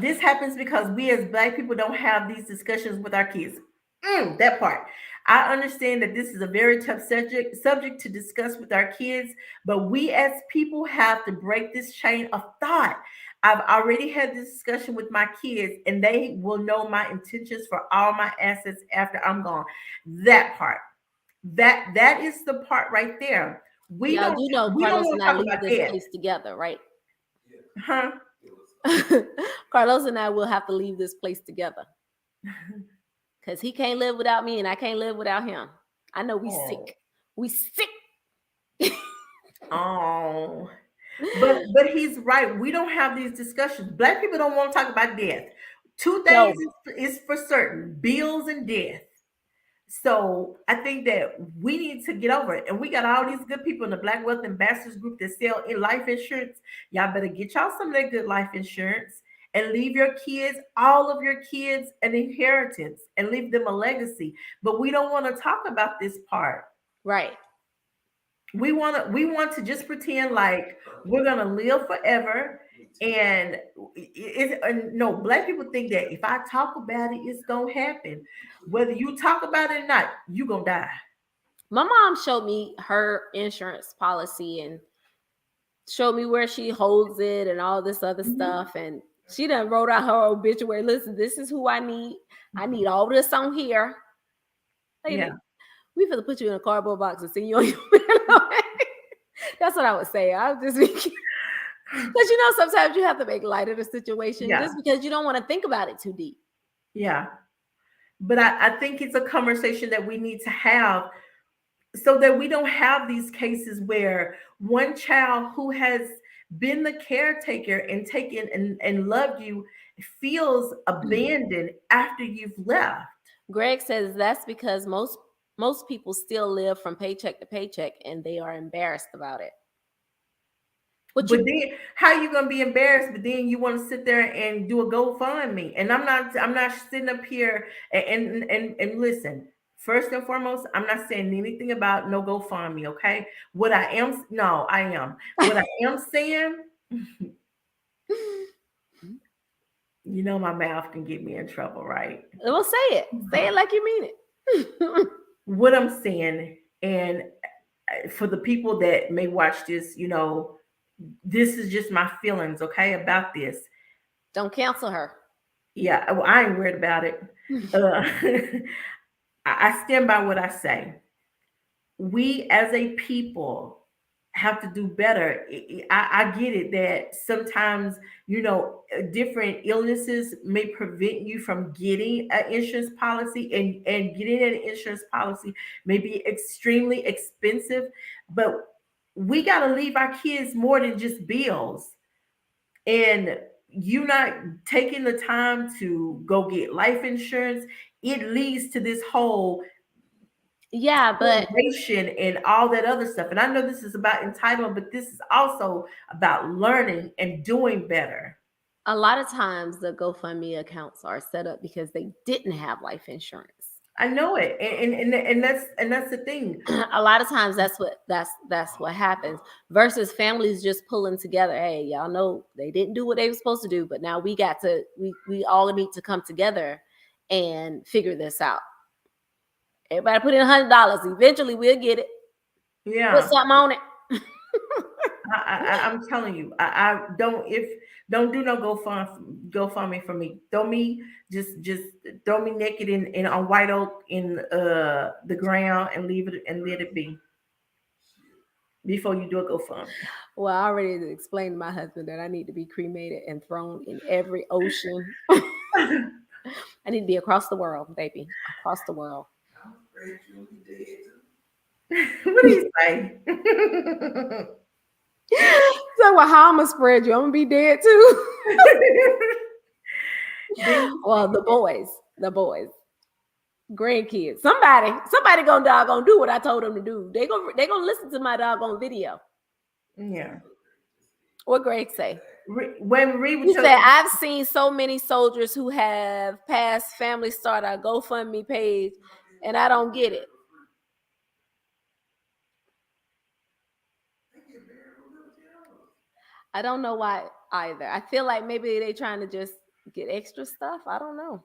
This happens because we as Black people don't have these discussions with our kids. That part. I understand that this is a very tough subject to discuss with our kids, but we as people have to break this chain of thought. I've already had this discussion with my kids, and they will know my intentions for all my assets after I'm gone. That part. That is the part right there. We Y'all don't do know we don't Carlos want and to I talk leave about this that. place together, right? Huh? Carlos and I will have to leave this place together. Because he can't live without me and I can't live without him. I know we sick. We sick. Oh. But he's right. We don't have these discussions. Black people don't want to talk about death. Two things is for certain: bills and death. So I think that we need to get over it. And we got all these good people in the Black Wealth Ambassadors group that sell in life insurance. Y'all better get y'all some of that good life insurance and leave your kids, all of your kids, an inheritance and leave them a legacy. But we don't want to talk about this part. Right. We want to just pretend like we're gonna live forever. And no, Black people think that if I talk about it, it's gonna happen. Whether you talk about it or not, you gonna die. My mom showed me her insurance policy and showed me where she holds it and all this other stuff. And she done wrote out her obituary. Listen, this is who I need. I need all this on here. Lady, Yeah. we finna put you in a cardboard box and send you on your That's what I would say. I would just be, because sometimes you have to make light of the situation just because you don't want to think about it too deep. Yeah. But I think it's a conversation that we need to have so that we don't have these cases where one child who has been the caretaker and taken and loved you feels abandoned after you've left. Greg says that's because most people still live from paycheck to paycheck and they are embarrassed about it. But then how are you gonna be embarrassed? But then you want to sit there and do a GoFundMe. And I'm not sitting up here and listen. First and foremost, I'm not saying anything about no GoFundMe, okay? What I am saying, my mouth can get me in trouble, right? Well, say it. Say it like you mean it. What I'm saying, and for the people that may watch this, this is just my feelings, okay, about this. Don't cancel her. Yeah, well, I ain't worried about it. Uh, I stand by what I say. We as a people have to do better. I get it that sometimes, different illnesses may prevent you from getting an insurance policy, and getting an insurance policy may be extremely expensive, but we got to leave our kids more than just bills. And you not taking the time to go get life insurance, it leads to this whole Yeah, but celebration and all that other stuff. And I know this is about entitlement, but this is also about learning and doing better. a lot of times the GoFundMe accounts are set up because they didn't have life insurance. I know it, and that's the thing. A lot of times that's what happens, versus families just pulling together. Hey, y'all know they didn't do what they were supposed to do, but now we all need to come together and figure this out. Everybody put in $100. Eventually we'll get it. Put Yeah, something on it. I'm telling you, I don't do no GoFundMe for me. Throw me just throw me naked in on white oak in the ground and leave it and let it be before you do a GoFundMe. Well, I already explained to my husband that I need to be cremated and thrown in every ocean. I need to be across the world, baby. Across the world. What do you say? So, well, how I'm gonna spread you? I'm gonna be dead too. Well, the boys, grandkids, somebody gonna doggone do what I told them to do. They gonna listen to my doggone video. Yeah. What Greg say? When Reed He was said, I've seen so many soldiers who have past family start a GoFundMe page, and I don't get it. I don't know why either. I feel like maybe they trying to just get extra stuff. I don't know.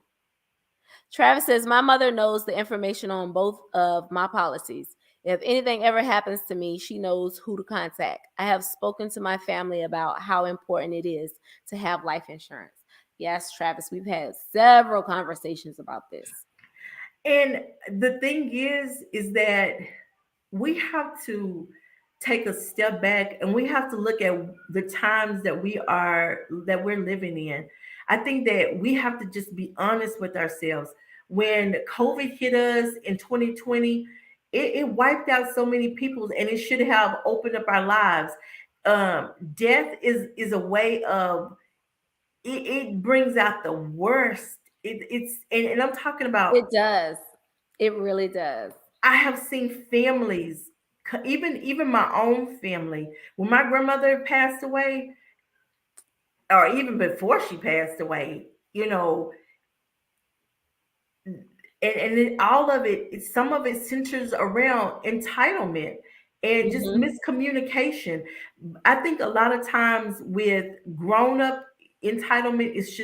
Travis says, my mother knows the information on both of my policies. If anything ever happens to me, she knows who to contact. I have spoken to my family about how important it is to have life insurance. Yes, Travis, we've had several conversations about this. And the thing is that we have to take a step back and we have to look at the times that we're living in. I think that we have to just be honest with ourselves. When COVID hit us in 2020, it wiped out so many people, and it should have opened up our lives. Death is a way of it brings out the worst. And I'm talking about, It does. It really does. I have seen families, even my own family, when my grandmother passed away, or even before she passed away, and then all of it, some of it centers around entitlement and just Mhm. miscommunication. I think a lot of times with grown up entitlement, it's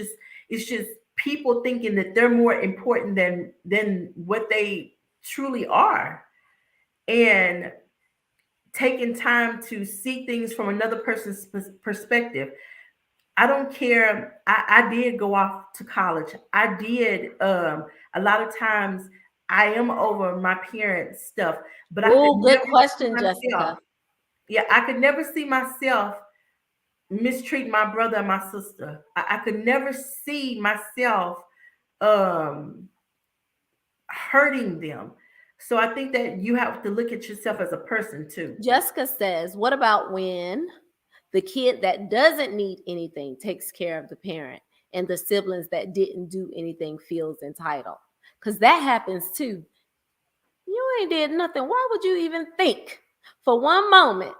just people thinking that they're more important than what they truly are, and taking time to see things from another person's perspective. I don't care. I did go off to college. I did a lot of times I am over my parents' stuff, but I could Oh, good never see question, myself. Jessica. Yeah, I could never see myself mistreat my brother and my sister. I could never see myself um hurting them. So I think that you have to look at yourself as a person too. Jessica says, what about when the kid that doesn't need anything takes care of the parent and the siblings that didn't do anything feels entitled? Because that happens too. You ain't did nothing. Why would you even think for one moment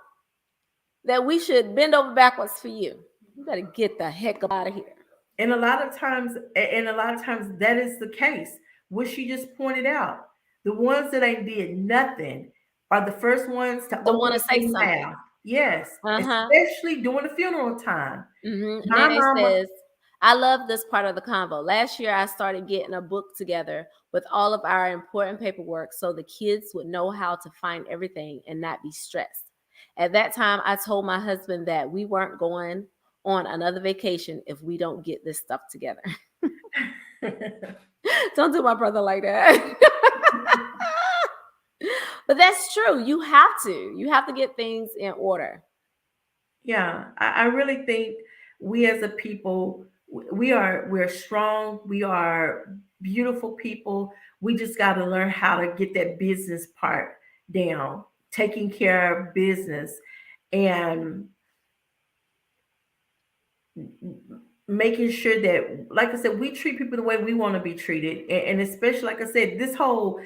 that we should bend over backwards for you? You better get the heck up out of here. And a lot of times that is the case. What she just pointed out, the ones that ain't did nothing are the first ones to Don't open want to up say their something. mouth. Yes, Uh-huh. especially during the funeral time. My Nene mama. says, I love this part of the convo. Last year, I started getting a book together with all of our important paperwork so the kids would know how to find everything and not be stressed. At that time, I told my husband that we weren't going on another vacation if we don't get this stuff together. Don't do my brother like that. But that's true. You have to. You have to get things in order. Yeah, I really think we as a people, we're strong. We are beautiful people. We just got to learn how to get that business part down, taking care of business, and making sure that, like I said, we treat people the way we want to be treated. And especially, like I said, this whole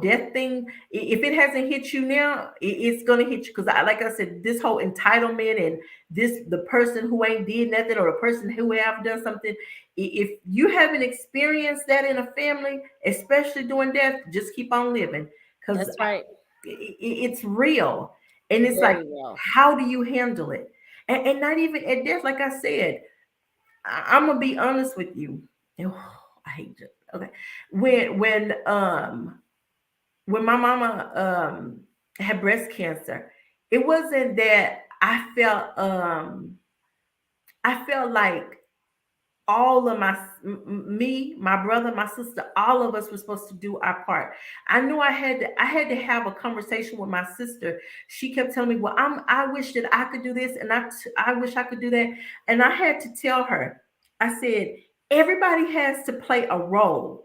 death thing, if it hasn't hit you now, it's gonna hit you. Because like I said, this whole entitlement and this the person who ain't did nothing, or the person who have done something, if you haven't experienced that in a family, especially during death, just keep on living. Because That's right. it's real. And it's like, Very well. how do you handle it? And not even at death, like I said, I'm gonna be honest with you. Oh, I hate it. Okay, when my mama had breast cancer, it wasn't that I felt like all of me, my brother, my sister, all of us were supposed to do our part. I knew I had to have a conversation with my sister. She kept telling me, well, I wish that I could do this, and I wish I could do that. And I had to tell her, I said, everybody has to play a role.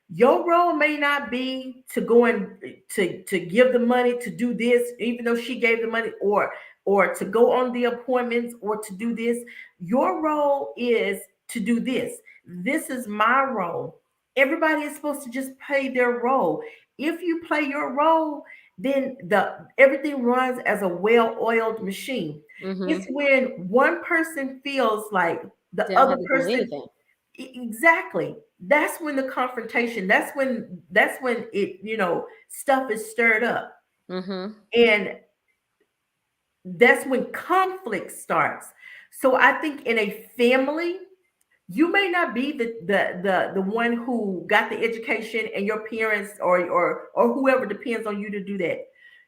Your role may not be to go and to give the money to do this, even though she gave the money, or to go on the appointments, or to do this. Your role is to do this. This is my role. Everybody is supposed to just play their role. If you play your role, then the everything runs as a well-oiled machine. Mm-hmm. It's when one person feels like the They don't other have to do person. anything. Exactly. That's when the confrontation, that's when it, stuff is stirred up. Mm-hmm. And that's when conflict starts. So I think in a family, you may not be the one who got the education, and your parents or whoever depends on you to do that.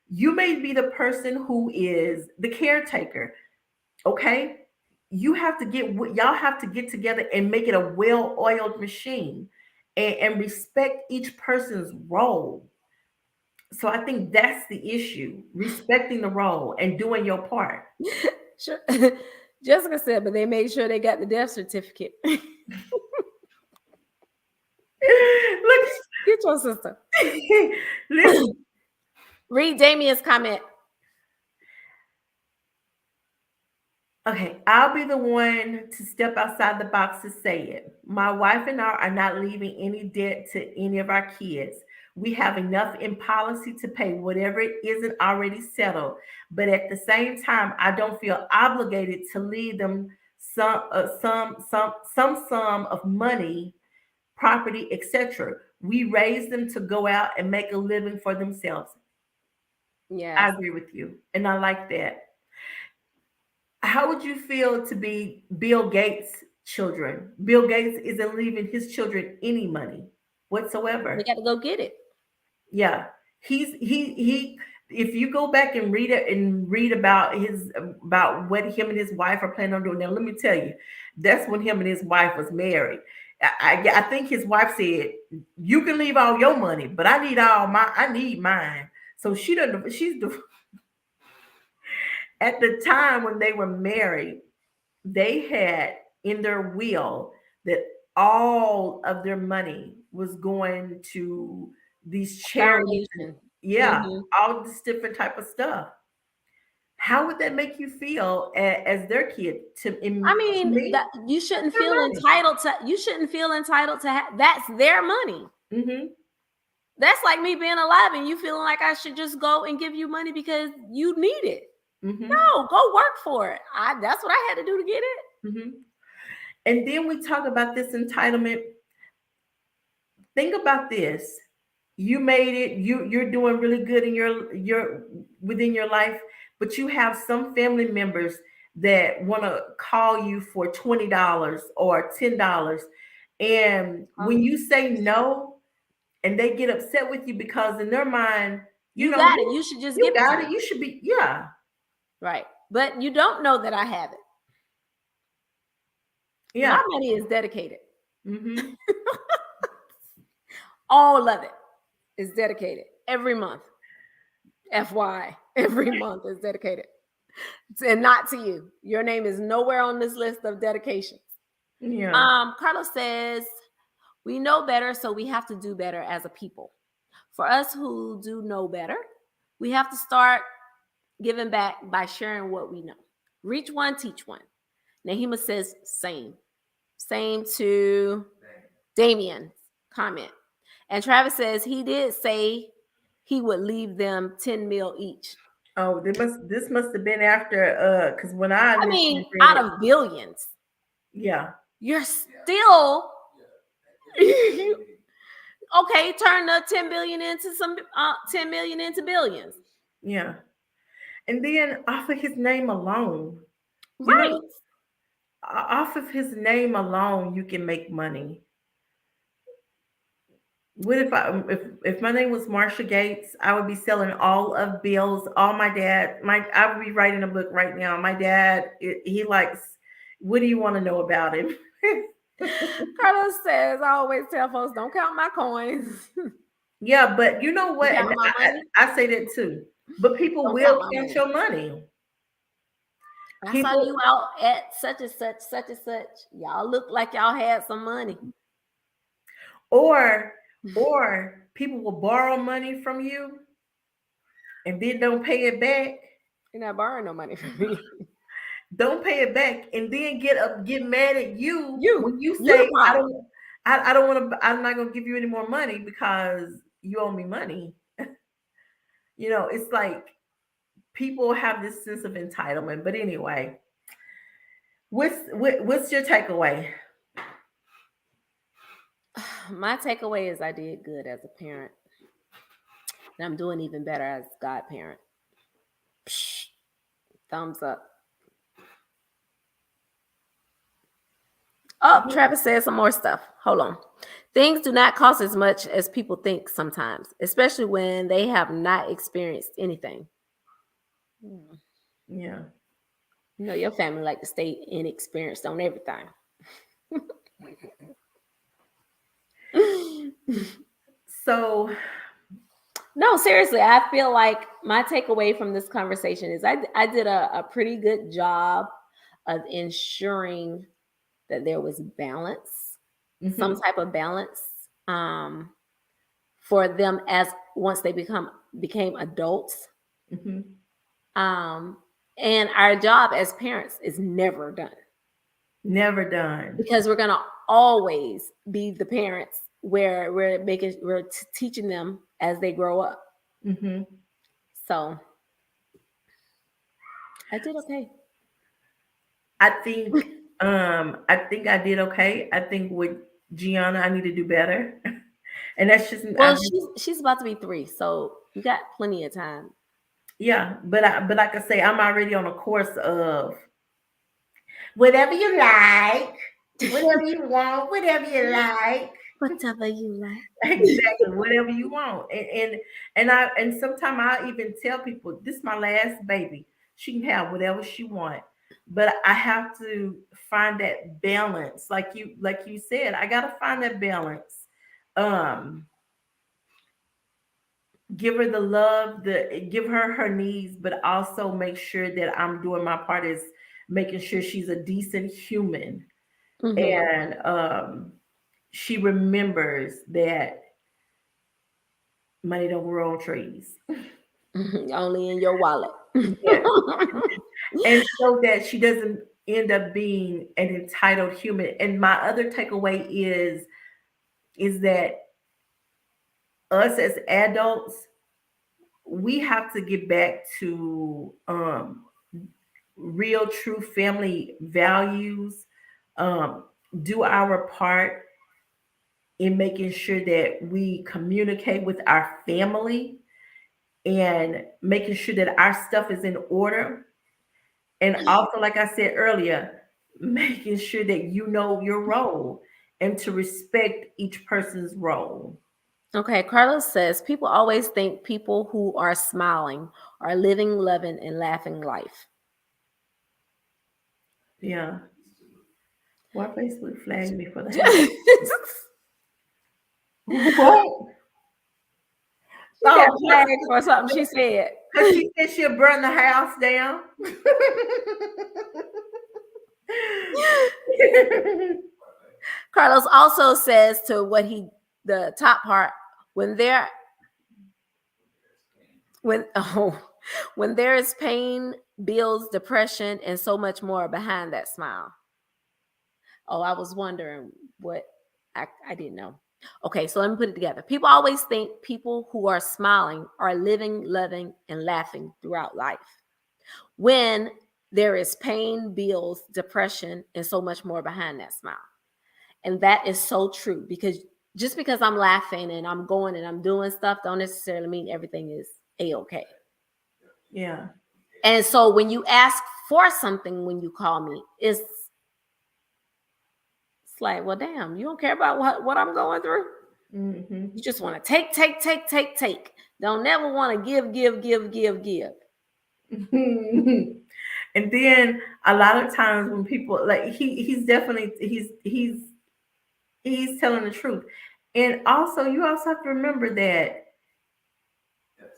You may be the person who is the caretaker. Okay, y'all have to get together and make it a well-oiled machine, and respect each person's role. So I think that's the issue: respecting the role and doing your part. Sure. Jessica said, but they made sure they got the death certificate. Look. Get your sister. Listen. Read Damien's comment. Okay, I'll be the one to step outside the box to say it. My wife and I are not leaving any debt to any of our kids. We have enough in policy to pay whatever isn't already settled. But at the same time, I don't feel obligated to leave them some sum of money, property, etc. We raise them to go out and make a living for themselves. I Yes. agree with you, and I like that. How would you feel to be Bill Gates' children? Bill Gates isn't leaving his children any money They whatsoever. got to go get it. Yeah. He if you go back and read it and read about what him and his wife are planning on doing. Now let me tell you, that's when him and his wife was married. I think his wife said, you can leave all your money, but I need mine. So at the time when they were married, they had in their will that all of their money was going to these charities, and Foundation. yeah, Mm-hmm. all this different type of stuff. How would that make you feel as their kid? I To mean, me, that you shouldn't their feel money. entitled to. You shouldn't feel entitled to. That's their money. Hmm. That's like me being alive and you feeling like I should just go and give you money because you need it. Hmm. No, go work for it. That's what I had to do to get it. Hmm. And then we talk about this entitlement. Think about this. You made it. You're doing really good in your within your life, but you have some family members that want to call you for $20 or $10, and when you say no, and they get upset with you because in their mind, You you got it. You should just you give it to got it. me. You should be, yeah, Right. But you don't know that I have it. yeah. My money is dedicated. Hmm. All of it is dedicated every month. FY, every month is dedicated. And not to you. Your name is nowhere on this list of dedications. Yeah. Carlos says, we know better, so we have to do better as a people. For us who do know better, we have to start giving back by sharing what we know. Reach one, teach one. Nahima says, same. Same to Damien's comment. And Travis says he did say he would leave them 10 mil each. Oh, this must have been after because when I I initially mean, read out it, of billions, yeah. you're still okay. Turn the 10 billion into 10 million into billions, Yeah. And then off of his name alone, you right? know, off of his name alone, you can make money. What if my name was Marsha Gates, I would be selling all of Bill's, all my dad, I would be writing a book right now. My dad, he likes, what do you want to know about him? Carlos says, I always tell folks, don't count my coins. Yeah, but you know what? Count And my money. I say that too. But people Don't count will my count money. your money. I saw People, you out at such and such, such and such. Y'all look like y'all had some money. or people will borrow money from you and then don't pay it back. You're not borrowing no money from me. Don't pay it back, and then get mad at you when you You the say problem. I don't want to. I'm not gonna give you any more money because you owe me money. It's like people have this sense of entitlement. But anyway, what's your takeaway? My takeaway is I did good as a parent. And I'm doing even better as a godparent. Psh, thumbs up. Oh, Travis said some more stuff. Hold on. Things do not cost as much as people think sometimes, especially when they have not experienced anything. Yeah. You know, your family like to stay inexperienced on everything. So, no, seriously, I feel like my takeaway from this conversation is I did a pretty good job of ensuring that there was balance, some type of balance for them as once they became adults. And our job as parents is never done. Never done. Because we're gonna always be the parents where we're teaching them as they grow up. So I did okay. I think I did okay. I think with Gianna, I need to do better. And that's just She's about to be 3, so you got plenty of time. Yeah, but like I say, I'm already on a course of whatever you like, whatever you want, whatever you like. Whatever you like. Exactly, whatever you want. And sometimes I even tell people, this is my last baby. She can have whatever she want. But I have to find that balance. Like you said, I gotta find that balance. Give her the love, give her needs, but also make sure that I'm doing my part is making sure she's a decent human. And she remembers that money don't grow on trees. Only in your wallet. Yeah. And so that she doesn't end up being an entitled human. And my other takeaway is that us as adults, we have to get back to real true family values, do our part in making sure that we communicate with our family and making sure that our stuff is in order. And also, like I said earlier, making sure that you know your role and to respect each person's role. Okay, Carlos says people always think people who are smiling are living, loving, and laughing life. Yeah. Why Facebook flagged me for that? What? She got flagged for something she said. Because she said she'll burn the house down. Carlos also says to the top part, when there is pain, bills, depression, and so much more behind that smile. Oh, I was wondering what I didn't know. Okay, so let me put it together. People always think people who are smiling are living, loving, and laughing throughout life. When there is pain, bills, depression, and so much more behind that smile. And that is so true, because just because I'm laughing and I'm going and I'm doing stuff don't necessarily mean everything is A-okay. Yeah. And so when you ask for something, when you call me, it's like, well, damn, you don't care about what I'm going through. Mm-hmm. You just want to take. Don't never want to give. And then a lot of times when people like he's definitely he's telling the truth. And also you also have to remember that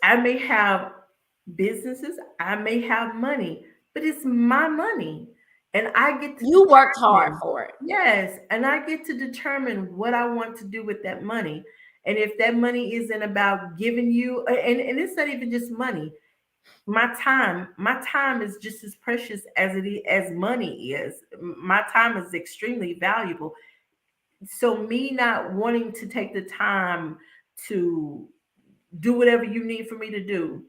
I may have businesses, I may have money, but it's my money. And I get to You worked hard determine- for it. Yes, and I get to determine what I want to do with that money. And if that money isn't about giving you, and it's not even just money, my time is just as precious as as money is. My time is extremely valuable. So me not wanting to take the time to do whatever you need for me to do,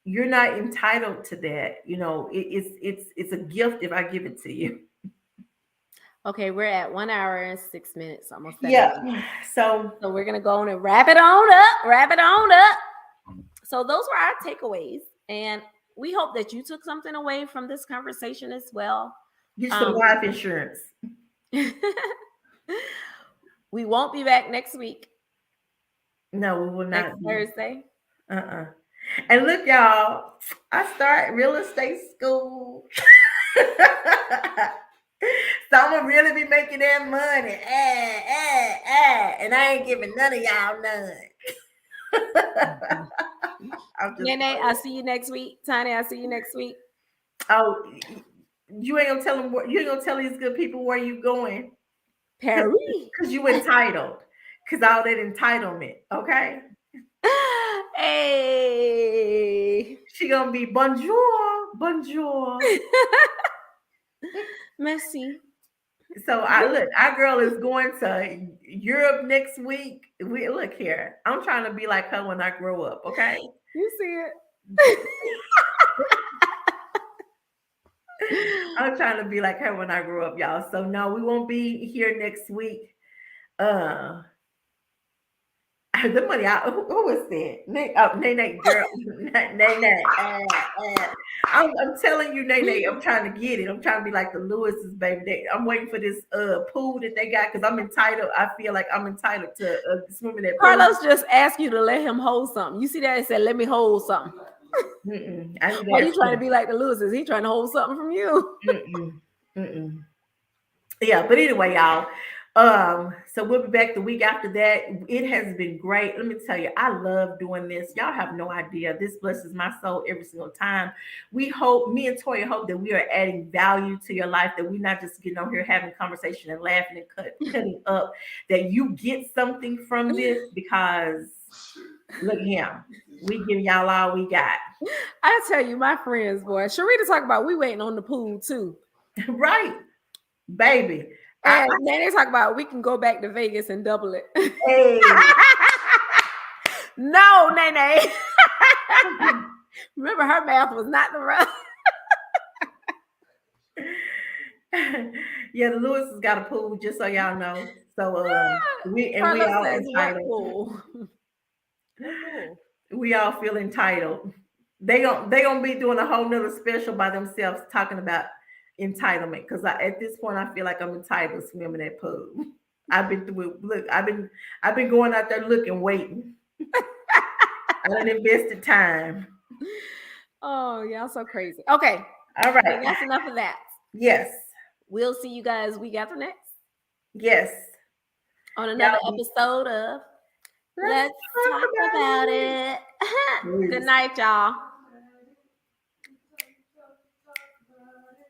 you're not entitled to that. It's a gift if I give it to you. Okay, we're at 1 hour and 6 minutes, almost 7 Yeah. minutes. So So we're gonna go on and wrap it on up. So those were our takeaways, and we hope that you took something away from this conversation as well. get some life insurance. We won't be back next week. No, we will not Next be. Thursday. And look, y'all, I start real estate school. So I'm gonna really be making that money. And I ain't giving none of y'all none. Nene, I'll see you next week. Tiny, I'll see you next week. Oh, you ain't gonna tell them you ain't gonna tell these good people where you going. Paris. Because you entitled. Because all that entitlement, okay? Hey. She gonna be bonjour. Merci. So our girl is going to Europe next week. We look here. I'm trying to be like her when I grow up, okay? You see it. I'm trying to be like her when I grow up, y'all. So no, we won't be here next week. The money out. Who is that? Nene, girl. Nene. I'm telling you, Nene, I'm trying to get it. I'm trying to be like the Lewis's baby. I'm waiting for this pool that they got because I'm entitled. I feel like I'm entitled to swim in that pool. Carlos just asked you to let him hold something. You see that? It said, "Let me hold something." Why you trying to be like the Lewis's? He trying to hold something from you. Yeah, but anyway, y'all. So we'll be back the week after that. It has been great. Let me tell you, I love doing this. Y'all have no idea. This blesses my soul every single time. Me and Toya hope that we are adding value to your life, that we're not just getting on here having conversation and laughing and cutting up, that you get something from this, because look here, we give y'all all we got. I tell you, my friends, boy, Sharita talk about we waiting on the pool too. Right, baby. And then they talk about we can go back to Vegas and double it. Hey. No, Nene. Remember, her math was not the right. Yeah, the Lewis has got a pool, just so y'all know. So we all entitled. We all feel entitled. They gonna be doing a whole nother special by themselves talking about entitlement, because at this point I feel like I'm entitled to swim in that pool. I've been through it. Look, I've been going out there looking, waiting. I done invested time. Oh, y'all so crazy. Okay. All right. That's enough of that. Yes. We'll see you guys week after next. Yes. on another Y'all, episode of let's Let's Talk About It. Good night, y'all.